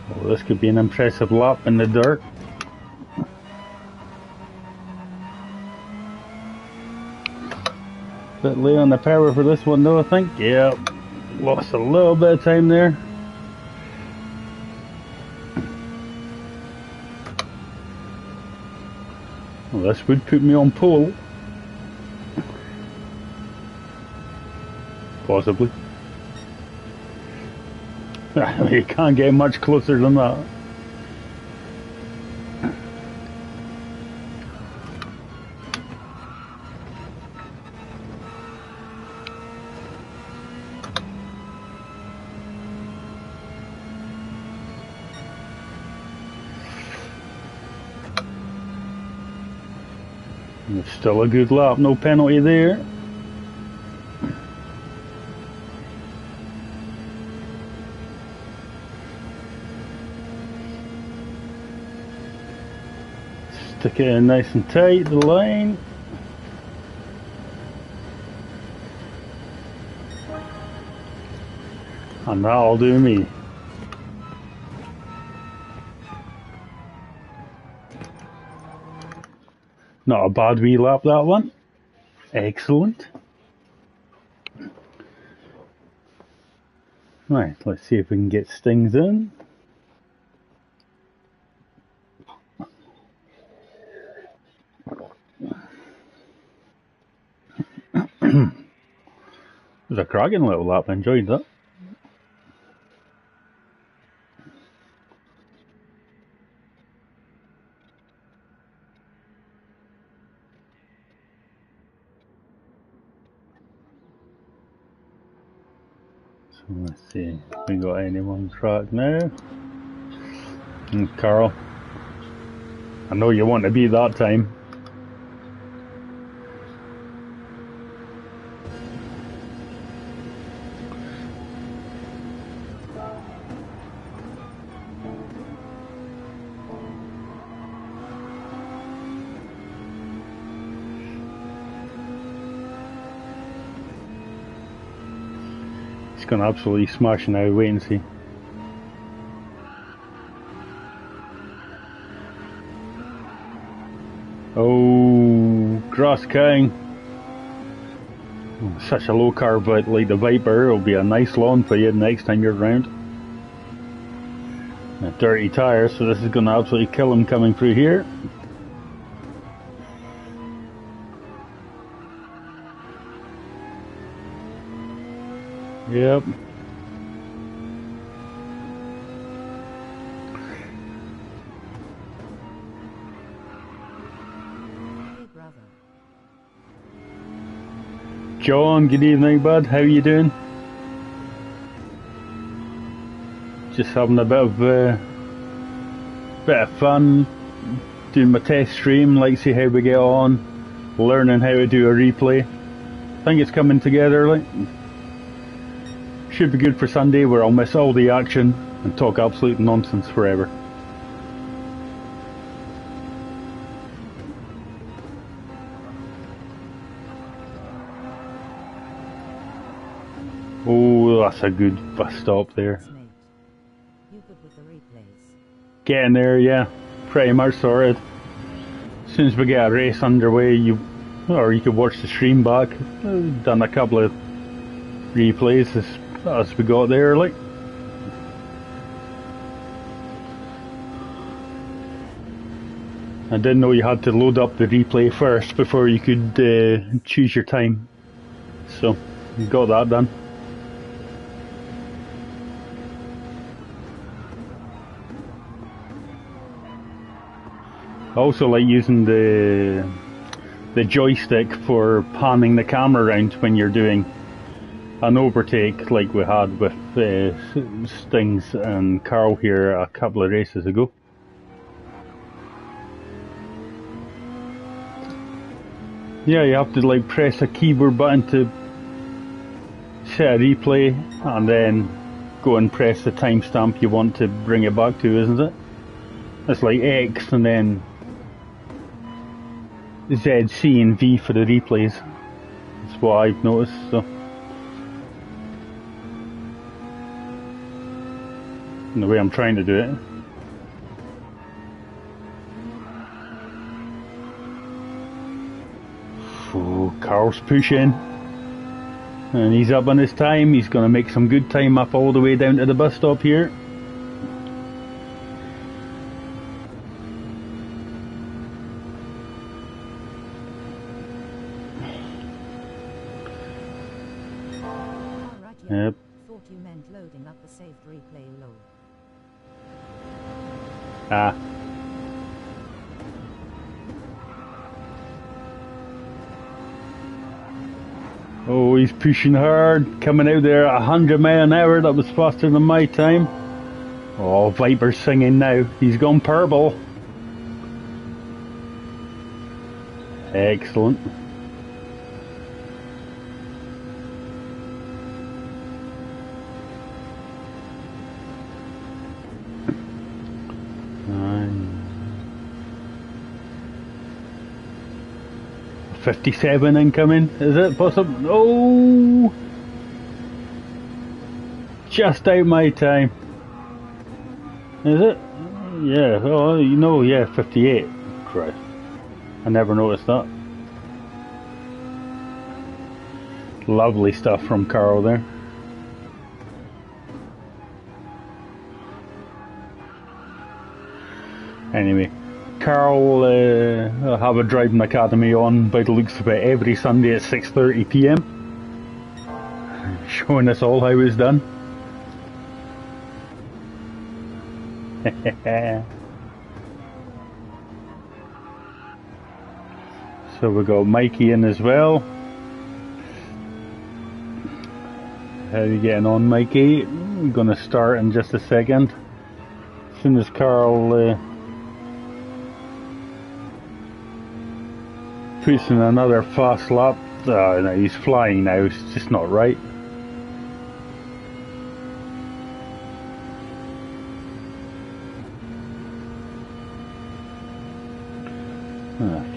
Well, this could be an impressive lap in the dirt. Bit late on the power for this one though, I think. Yeah, lost a little bit of time there. Well, this would put me on pole. Possibly. You can't get much closer than that. It's still a good lap, no penalty there. Stick it in nice and tight, the line. And that'll do me. Not a bad wee lap, that one. Excellent. Right, let's see if we can get Stings in. It was a cracking little lap, I enjoyed that. So let's see if we got anyone on track now. And Carl, I know you want to be that time. He's gonna absolutely smash now, wait and see. Oh, Cross King. Such a low carb, but like the Viper will be a nice lawn for you next time you're around. A dirty tire, so this is gonna absolutely kill him coming through here. Yep. Hey, brother. John, good evening, bud. How you doing? Just having a bit of fun, doing my test stream, like see how we get on, learning how to do a replay. I think it's coming together, like. Should be good for Sunday, where I'll miss all the action and talk absolute nonsense forever. Oh, that's a good bus stop there. You good with the replays? Getting there, yeah. Pretty much sorted. As soon as we get a race underway, you could watch the stream back. I've done a couple of replays as we got there, like. I didn't know you had to load up the replay first before you could choose your time. So, got that done. I also like using the joystick for panning the camera around when you're doing an overtake like we had with Stings and Carl here a couple of races ago. Yeah, you have to like press a keyboard button to set a replay and then go and press the timestamp you want to bring it back to, isn't it? It's like X and then Z, C and V for the replays. That's what I've noticed, so. The way I'm trying to do it. Oh, Carl's pushing. And he's up on his time. He's going to make some good time up all the way down to the bus stop here. yeah. Yep. Thought you meant loading up the saved replay load. Ah. Oh, he's pushing hard, coming out there at 100 miles an hour. That was faster than my time. Oh, Viper's singing now. He's gone purple. Excellent. Nine. 57 incoming, is it possible? Oh! Just out my time. Is it? Yeah, oh, you know, yeah, 58. Christ. I never noticed that. Lovely stuff from Carl there. Anyway, Carl will have a driving academy on by the looks of it every Sunday at 6:30 PM. Showing us all how it's done. So we got Mikey in as well. How are you getting on, Mikey? I'm gonna start in just a second. As soon as Carl puts in another fast lap. Oh, no, he's flying now. It's just not right.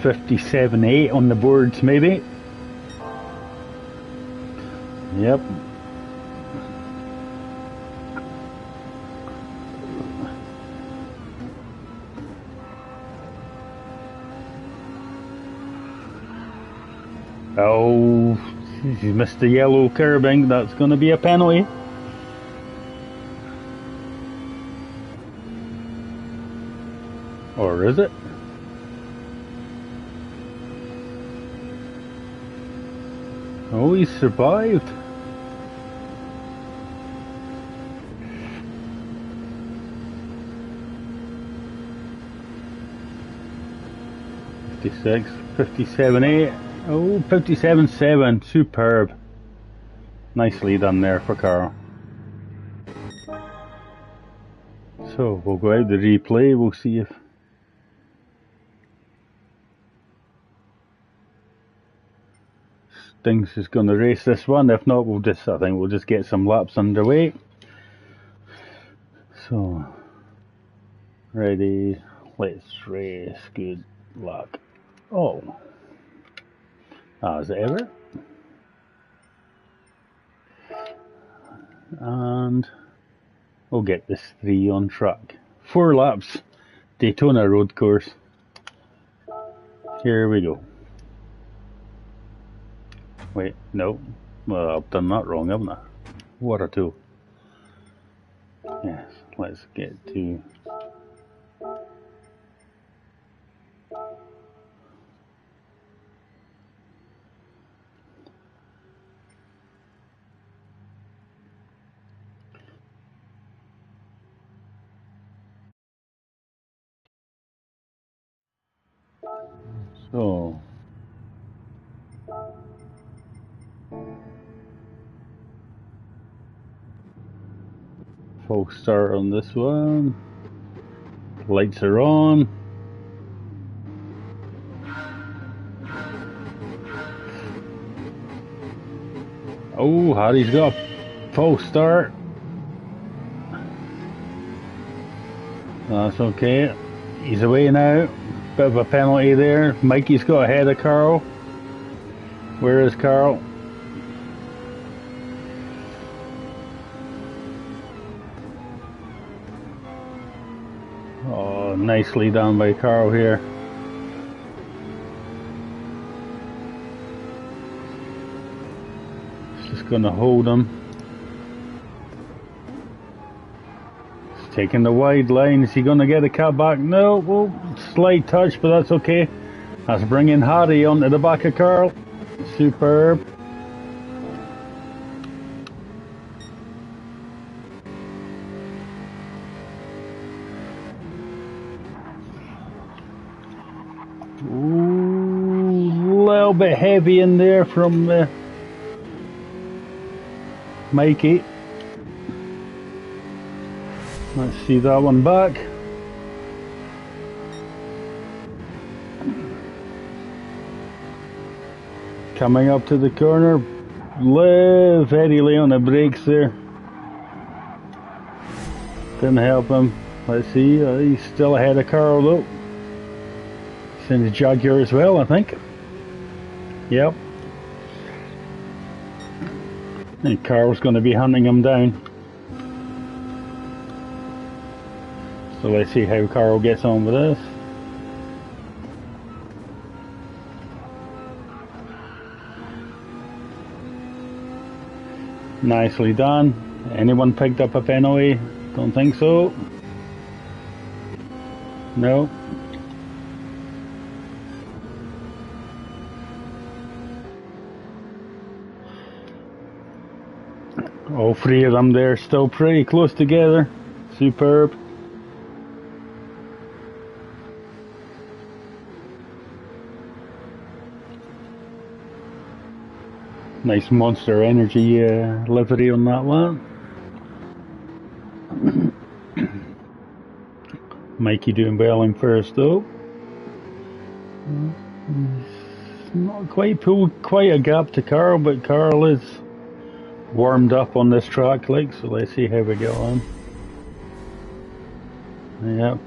57.8 on the boards, maybe. Yep. Oh, he missed the yellow curbing. That's going to be a penalty. Or is it? Oh, he survived. .56, 57.8. Oh, 57.7. Superb. Nicely done there for Carl. So we'll go out the replay. We'll see if Stings is going to race this one. If not, I think we'll just get some laps underway. So, ready, let's race. Good luck. Oh, as ever. And we'll get this 3 on track. 4 laps, Daytona road course. Here we go. Wait, no. Well, I've done that wrong, haven't I? What a tool. Yes, let's get to... So... Full start on this one. Lights are on. Oh, Harry's got a full start. That's okay. He's away now. Bit of a penalty there. Mikey's got ahead of Carl. Where is Carl? Oh, nicely done by Carl here. Just gonna hold him. He's taking the wide line. Is he gonna get the cut back? No, well, slight touch, but that's okay. That's bringing Harry onto the back of Carl. Superb. little bit heavy in there from Mikey. Let's see that one back. Coming up to the corner, very late on the brakes there. Didn't help him. Let's see, he's still ahead of Carl though. He's in the Jaguar as well, I think. Yep. And Carl's going to be hunting him down. So let's see how Carl gets on with this. Nicely done. Anyone picked up a penalty? Don't think so. No. All three of them there still pretty close together. Superb. Nice Monster Energy livery on that one. Mikey doing well in first though. Not quite pulled quite a gap to Carl, but Carl is warmed up on this track, like, so let's see how we get on. Yeah,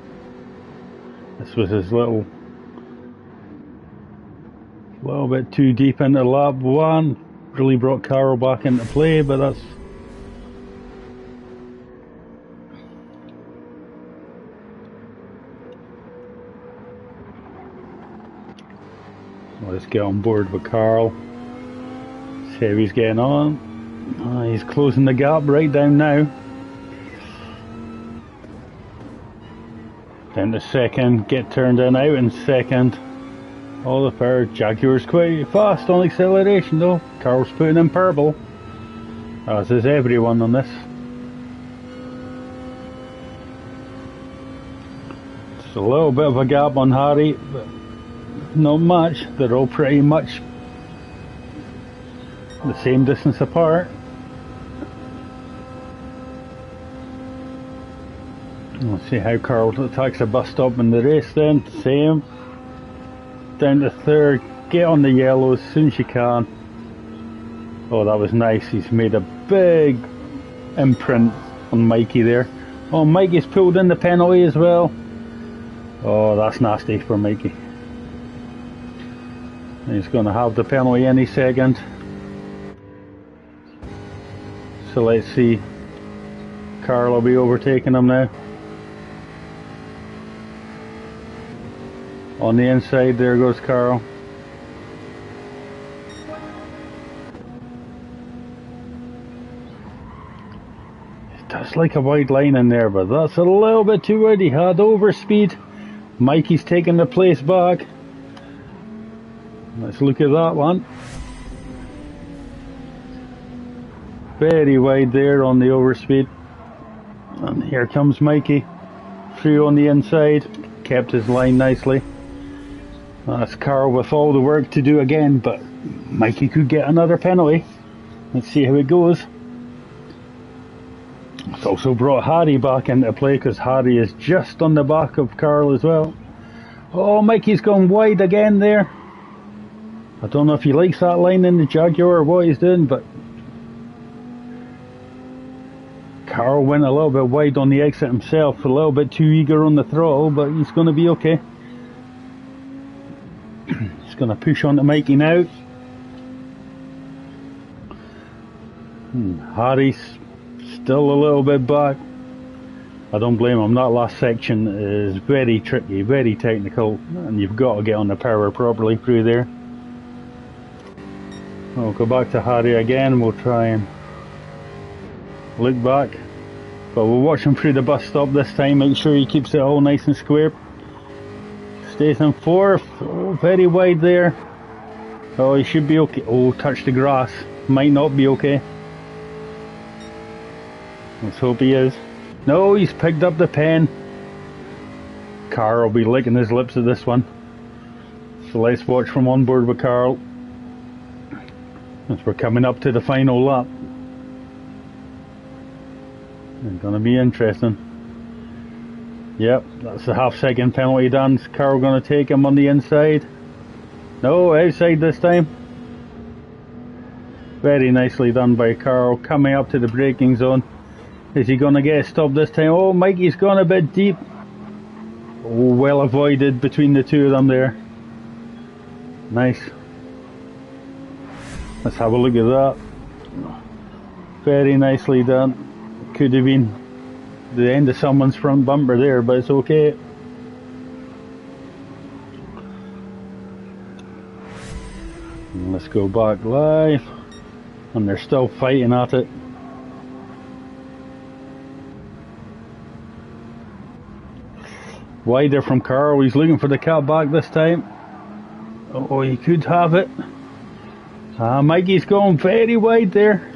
this was his little bit too deep into lap one. Really brought Carl back into play, but that's let's get on board with Carl. See how he's getting on. He's closing the gap right down now. Down to second, get turned in out in second. All the power. Jaguar's quite fast on acceleration though. Carl's putting in purple. As is everyone on this. Just a little bit of a gap on Harry, but not much. They're all pretty much the same distance apart. Let's see how Carl attacks a bus stop in the race then. Same. Down to third. Get on the yellow as soon as you can. Oh, that was nice. He's made a big imprint on Mikey there. Oh, Mikey's pulled in the penalty as well. Oh, that's nasty for Mikey. He's going to have the penalty any second. So let's see. Carl will be overtaking him now. On the inside, there goes Carl. That's like a wide line in there, but that's a little bit too wide. He had overspeed. Mikey's taking the place back. Let's look at that one. Very wide there on the overspeed. And here comes Mikey. Through on the inside. Kept his line nicely. That's Carl with all the work to do again, but Mikey could get another penalty. Let's see how it goes. It's also brought Harry back into play because Harry is just on the back of Carl as well. Oh, Mikey's gone wide again there. I don't know if he likes that line in the Jaguar or what he's doing, but Carl went a little bit wide on the exit himself, a little bit too eager on the throttle, but he's going to be okay. He's going to push on to Mikey now. Harry's still a little bit back. I don't blame him. That last section is very tricky, very technical, and you've got to get on the power properly through there. We'll go back to Harry again. We'll try and look back, but we'll watch him through the bus stop this time. Make sure he keeps it all nice and square. Stays in fourth. Oh, very wide there. Oh, he should be okay. Oh, touched the grass. Might not be okay. Let's hope he is. No, he's picked up the pen. Carl will be licking his lips at this one. So let's watch from on board with Carl as we're coming up to the final lap. It's going to be interesting. Yep, that's the half-second penalty done. Is Carl going to take him on the inside? No, outside this time. Very nicely done by Carl. Coming up to the braking zone. Is he going to get stopped this time? Oh, Mikey's gone a bit deep. Oh, well avoided between the two of them there. Nice. Let's have a look at that. Very nicely done. Could have been the end of someone's front bumper there, but it's okay. And let's go back live. And they're still fighting at it. Wider from Carl. He's looking for the cat back this time. Oh, he could have it. Mikey's going very wide there.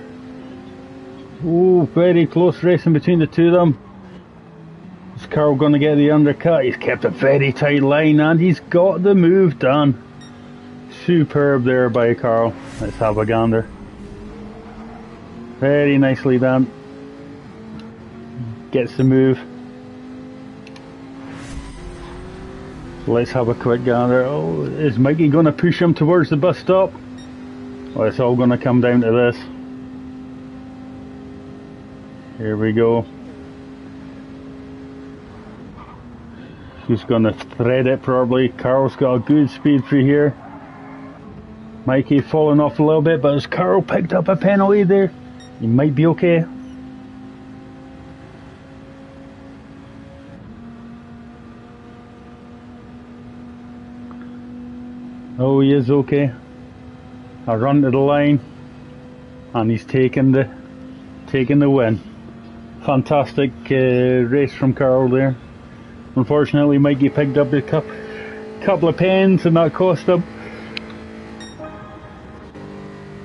Oh, very close racing between the two of them. Is Carl going to get the undercut? He's kept a very tight line and he's got the move done. Superb there by Carl. Let's have a gander. Very nicely done. Gets the move. Let's have a quick gander. Oh, is Mikey going to push him towards the bus stop? Well, it's all going to come down to this. Here we go. Who's going to thread it probably? Carl's got a good speed through here. Mikey falling off a little bit, but has Carl picked up a penalty there? He might be okay. Oh, he is okay. A run to the line, and he's taking the win. Fantastic race from Carl there. Unfortunately, Mikey picked up a couple of pens, and that cost him.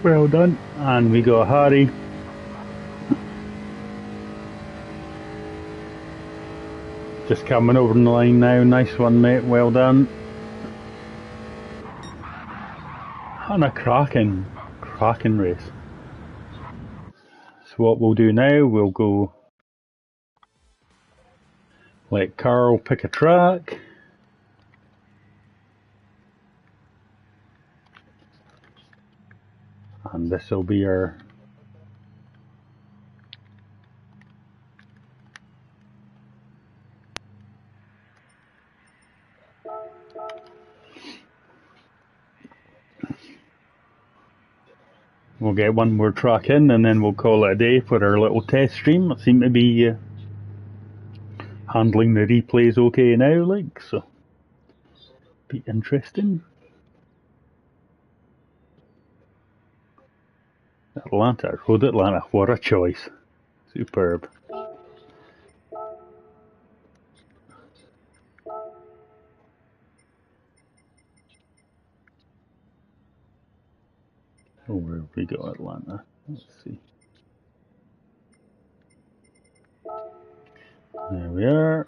Well done. And we got Harry. Just coming over the line now. Nice one, mate. Well done. And a cracking race. So what we'll do now, we'll go let Carl pick a track. And this will be our we'll get one more track in and then we'll call it a day for our little test stream. I seem to be handling the replays okay now, like, so be interesting. Atlanta, Road Atlanta, what a choice. Superb. Oh, where have we got Atlanta? Let's see. There we are.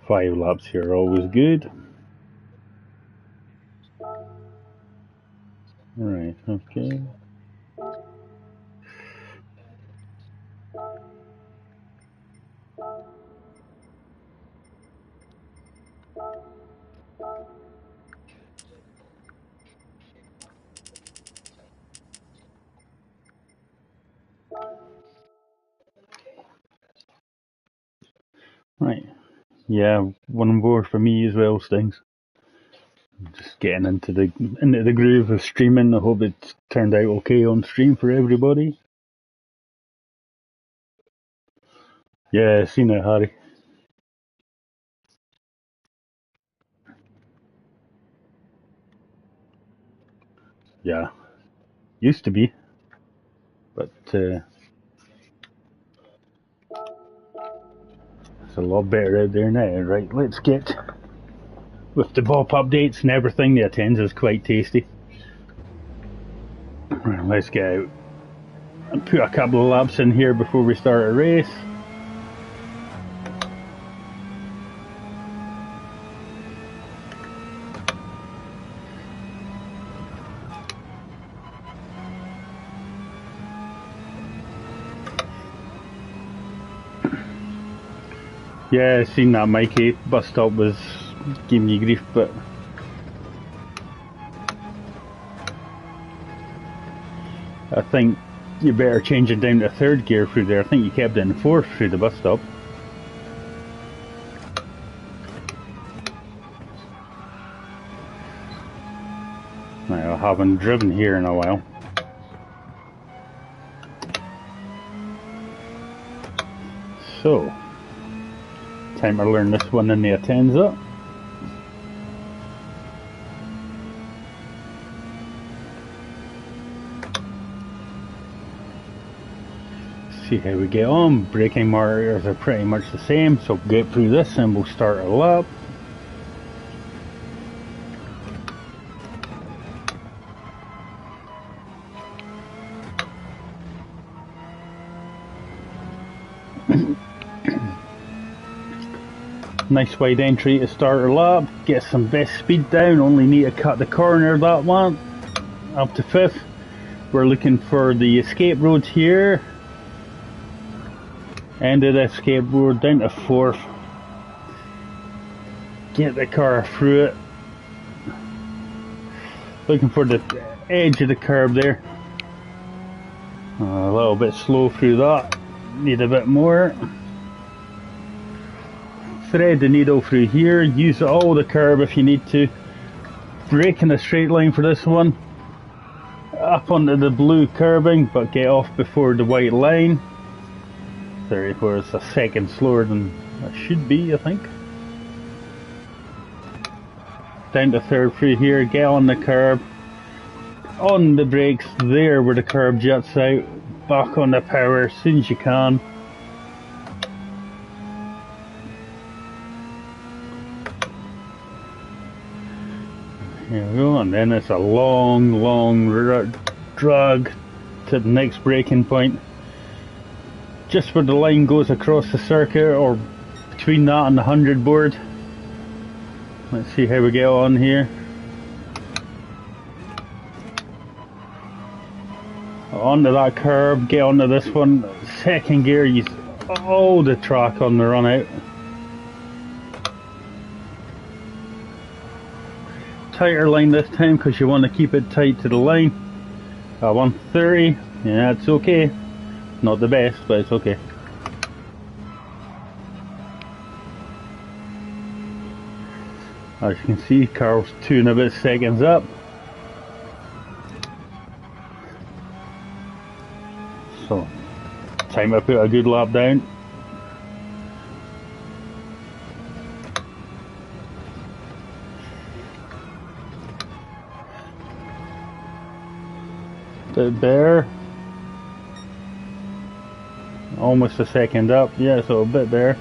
Five laps here, always good. Right, okay. Right. Yeah, one more for me as well, Stings. Just getting into the groove of streaming. I hope it turned out okay on stream for everybody. Yeah, seen it, Harry. Yeah, used to be, but it's a lot better out there now. Right, let's get with the BOP updates and everything. The attendance is quite tasty. Right, let's get out and put a couple of laps in here before we start a race. Yeah, I seen that Mikey bus stop was giving you grief, but I think you better change it down to third gear through there. I think you kept it in fourth through the bus stop. I haven't driven here in a while. So, time to learn this one in the Atenza. See how we get on. Braking markers are pretty much the same, so get through this and we'll start a lap. Nice wide entry to start a lap, get some best speed down, only need to cut the corner that one, up to 5th. We're looking for the escape road here. End of the escape road down to 4th. Get the car through it. Looking for the edge of the curb there. A little bit slow through that. Need a bit more. Thread the needle through here. Use all the curb if you need to. Brake in a straight line for this one. Up onto the blue curbing, but get off before the white line. 34 is a second slower than it should be, I think. Down to 3rd through here, get on the curb. On the brakes there where the curb juts out. Back on the power as soon as you can. Here we go, and then it's a long drag to the next braking point. Just where the line goes across the circuit, or between that and the 100 board. Let's see how we get on here. Onto that curb, get onto this one. Second gear, use all the track on the run out. Tighter line this time because you want to keep it tight to the line. 130, yeah, it's okay. Not the best, but it's okay. As you can see, Carl's 2 and a bit seconds up. So, time to put a good lap down. Bit bare. Almost a second up, yeah, so a bit bare.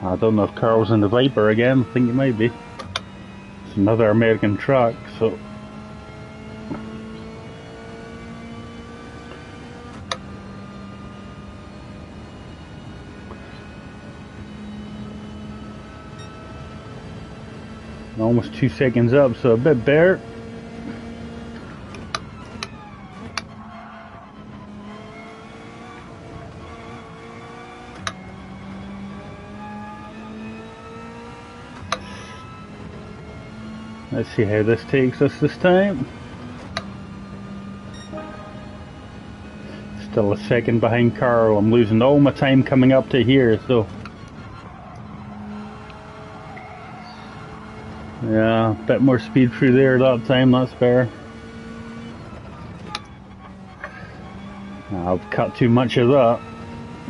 I don't know if Carl's in the Viper again, I think he might be. It's another American track, so. Almost 2 seconds up, so a bit bare. Let's see how this takes us this time. Still a second behind Carl. I'm losing all my time coming up to here, so. Yeah, a bit more speed through there that time, that's fair. I've cut too much of that.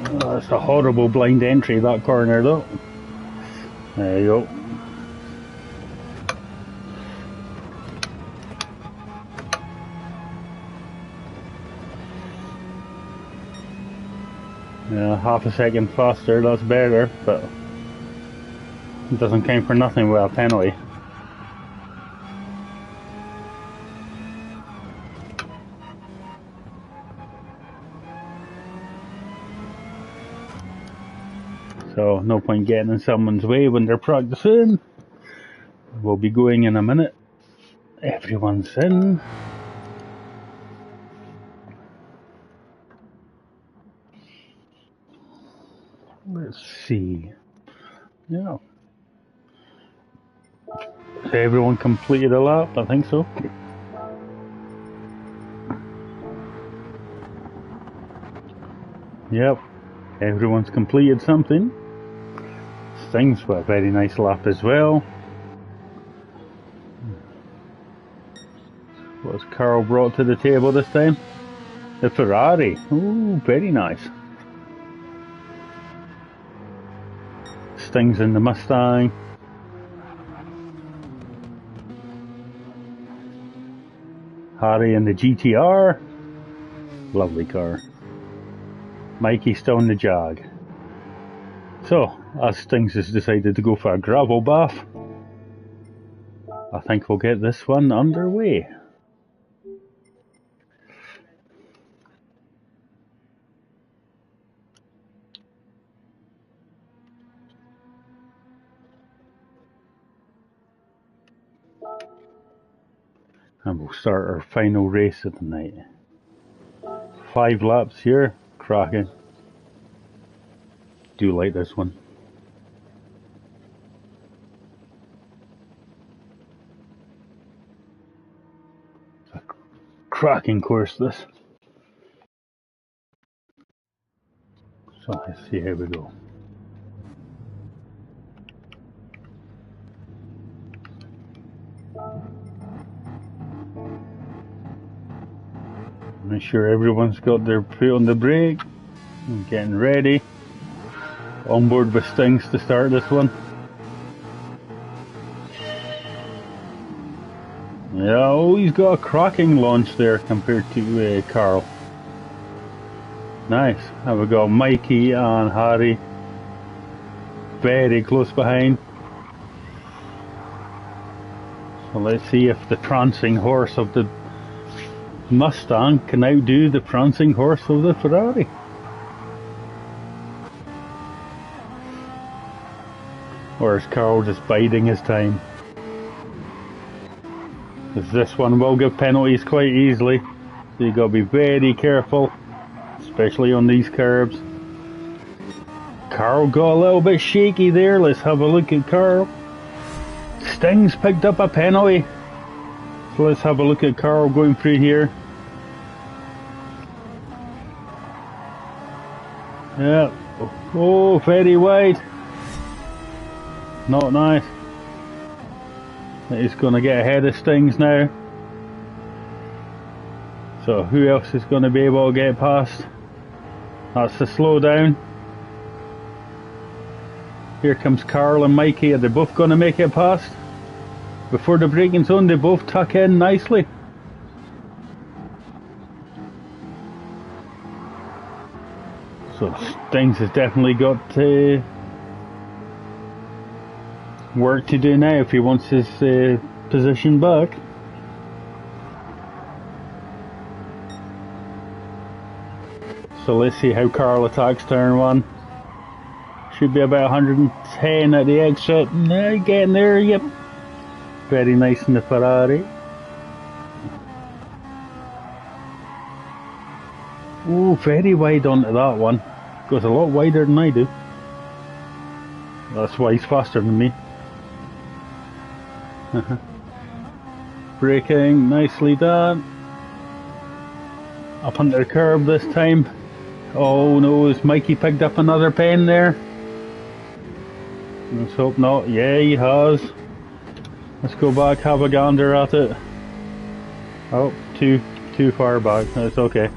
Oh, that's a horrible blind entry, that corner though. There you go. Yeah, half a second faster, that's better, but it doesn't count for nothing with a penalty. So no point getting in someone's way when they're practicing. We'll be going in a minute. Everyone's in. Let's see. Yeah. Has everyone completed a lap? I think so. Yep. Everyone's completed something. Stings with a very nice lap as well. What's Carl brought to the table this time? The Ferrari. Ooh, very nice. Stings in the Mustang. Harry in the GTR. Lovely car. Mikey still in the Jag. So, as Stings has decided to go for a gravel bath, I think we'll get this one underway. And we'll start our final race of the night. 5 laps here, cracking. Do like this one. It's a cracking course this. So let's see how we go. Make sure everyone's got their foot on the brake. Getting ready. On board with Stings to start this one. Yeah, oh, he's got a cracking launch there compared to Carl. Nice. And we've got Mikey and Harry very close behind. So let's see if the prancing horse of the Mustang can outdo the prancing horse of the Ferrari. Or is Carl just biding his time? Because this one will give penalties quite easily, so you gotta be very careful, especially on these curbs. Carl got a little bit shaky there. Let's have a look at Carl. Stings picked up a penalty, so let's have a look at Carl going through here. Yeah, oh, very wide. Not nice. He's going to get ahead of Stings now. So who else is going to be able to get past? That's the slowdown. Here comes Carl and Mikey. Are they both going to make it past? Before the braking zone, they both tuck in nicely. So Stings has definitely got work to do now if he wants his position back. So let's see how Carl attacks turn 1. Should be about 110 at the exit. No, getting there, yep. Very nice in the Ferrari. Oh, very wide onto that one. Goes a lot wider than I do. That's why he's faster than me. Braking, nicely done. Up under the curb this time. Oh no, has Mikey picked up another pen there? Let's hope not. Yeah, he has. Let's go back, have a gander at it. Oh, too far back. That's okay.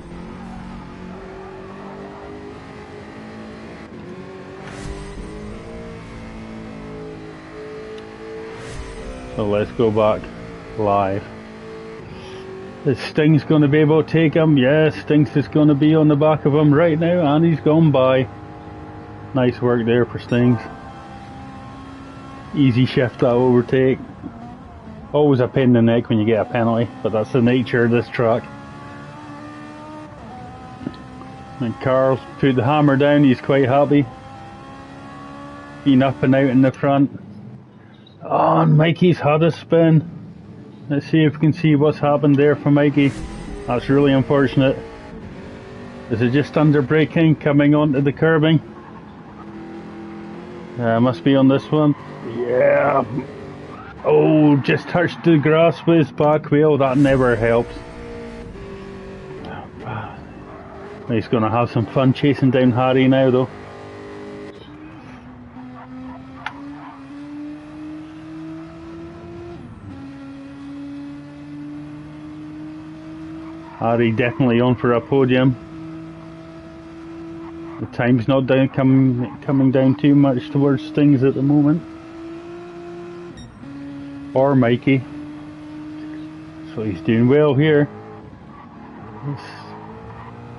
So let's go back live. Is Sting's going to be able to take him? Yes, Sting's is going to be on the back of him right now, and he's gone by. Nice work there for Stings. Easy shift that overtake. Always a pain in the neck when you get a penalty, but that's the nature of this track. And Carl put the hammer down, he's quite happy. Being up and out in the front. Oh, and Mikey's had a spin. Let's see if we can see what's happened there for Mikey. That's really unfortunate. Is it just under braking coming onto the curbing? Must be on this one. Yeah. Oh, just touched the grass with his back wheel. That never helps. He's going to have some fun chasing down Harry now though. Harry definitely on for a podium. The time's not down, coming down too much towards Stings at the moment. Or Mikey. So he's doing well here.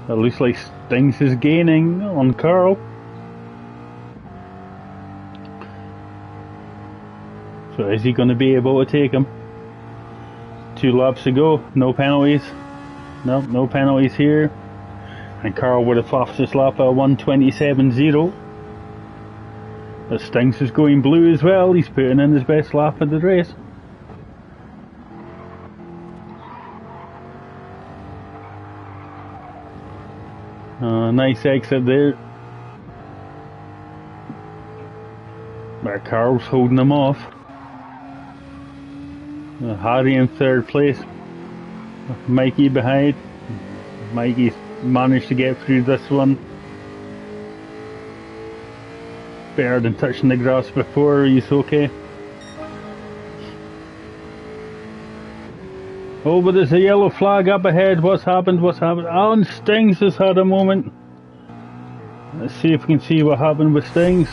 It looks like Stings is gaining on Carl. So is he going to be able to take him? 2 laps to go, no penalties. No penalties here. And Carl with a fastest lap at 1:27.0. But Stings is going blue as well. He's putting in his best lap of the race. Nice exit there. But Carl's holding him off. Harry in 3rd place. Mikey behind. Mikey's managed to get through this one. Better than touching the grass before, he's okay. Oh, but there's a yellow flag up ahead. What's happened? Alan Stings has had a moment. Let's see if we can see what happened with Stings.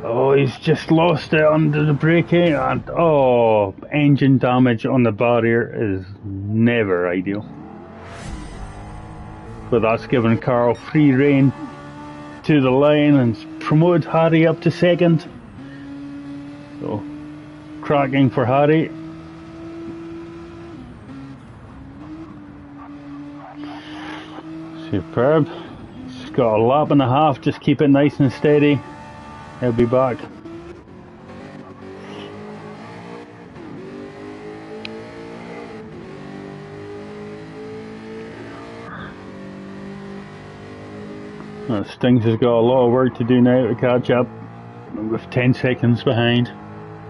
Oh, he's just lost it under the braking, and oh, engine damage on the barrier is never ideal. But that's given Carl free rein to the line and promoted Harry up to 2nd. So, cracking for Harry. Superb. He's got a lap and a half, just keep it nice and steady. He'll be back. Stings has got a lot of work to do now to catch up with 10 seconds behind.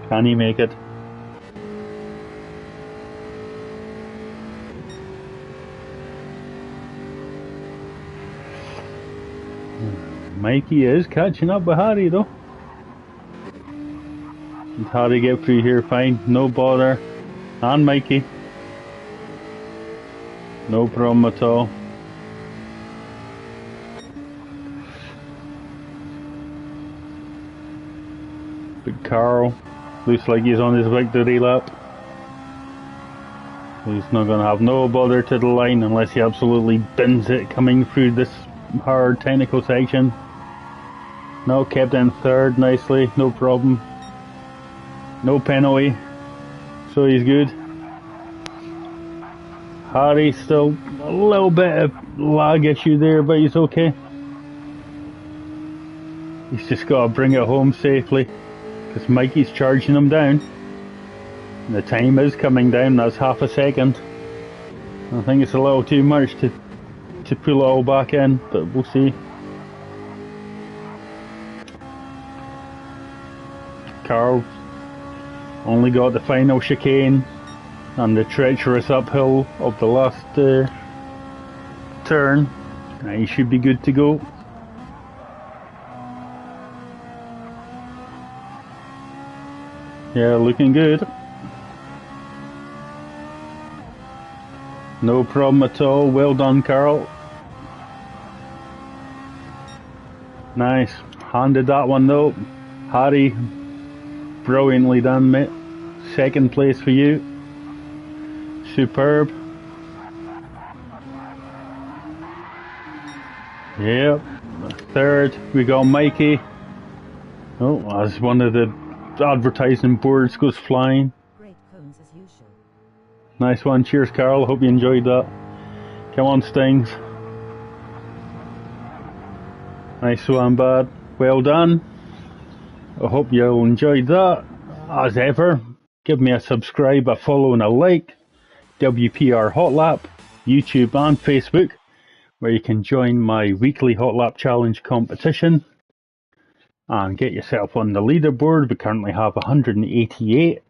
Can he make it? Mikey is catching up with Harry though. Did Harry get through here fine? No bother. And Mikey. No problem at all. But Carl looks like he's on his victory lap. He's not going to have no bother to the line unless he absolutely bins it coming through this hard technical section. No, kept in 3rd nicely, no problem. No penalty, so he's good. Harry still a little bit of lag issue there, but he's okay. He's just got to bring it home safely, because Mikey's charging him down. And the time is coming down, that's half a second. I think it's a little too much to pull it all back in, but we'll see. Carl only got the final chicane and the treacherous uphill of the last turn. He should be good to go. Yeah, looking good. No problem at all. Well done, Carl. Nice. Handed that one though. Harry, brilliantly done, mate. 2nd place for you. Superb. Yep. Third, we got Mikey. Oh, as one of the advertising boards goes flying. Great cones as usual. Nice one. Cheers, Carl. Hope you enjoyed that. Come on, Stings. Nice one, bud. Well done. I hope you all enjoyed that. As ever, give me a subscribe, a follow, and a like. WPR Hotlap, YouTube and Facebook, where you can join my weekly Hotlap Challenge competition and get yourself on the leaderboard. We currently have 188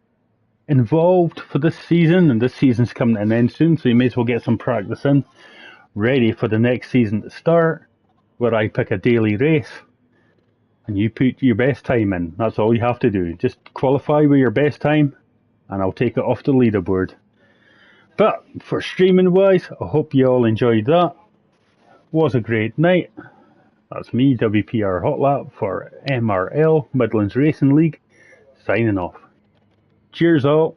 involved for this season, and this season's coming to an end soon, so you may as well get some practice in, ready for the next season to start, where I pick a daily race and you put your best time in. That's all you have to do. Just qualify with your best time and I'll take it off the leaderboard. But for streaming wise, I hope you all enjoyed that. Was a great night. That's me, WPR Hotlap, for MRL, Midlands Racing League, signing off. Cheers all.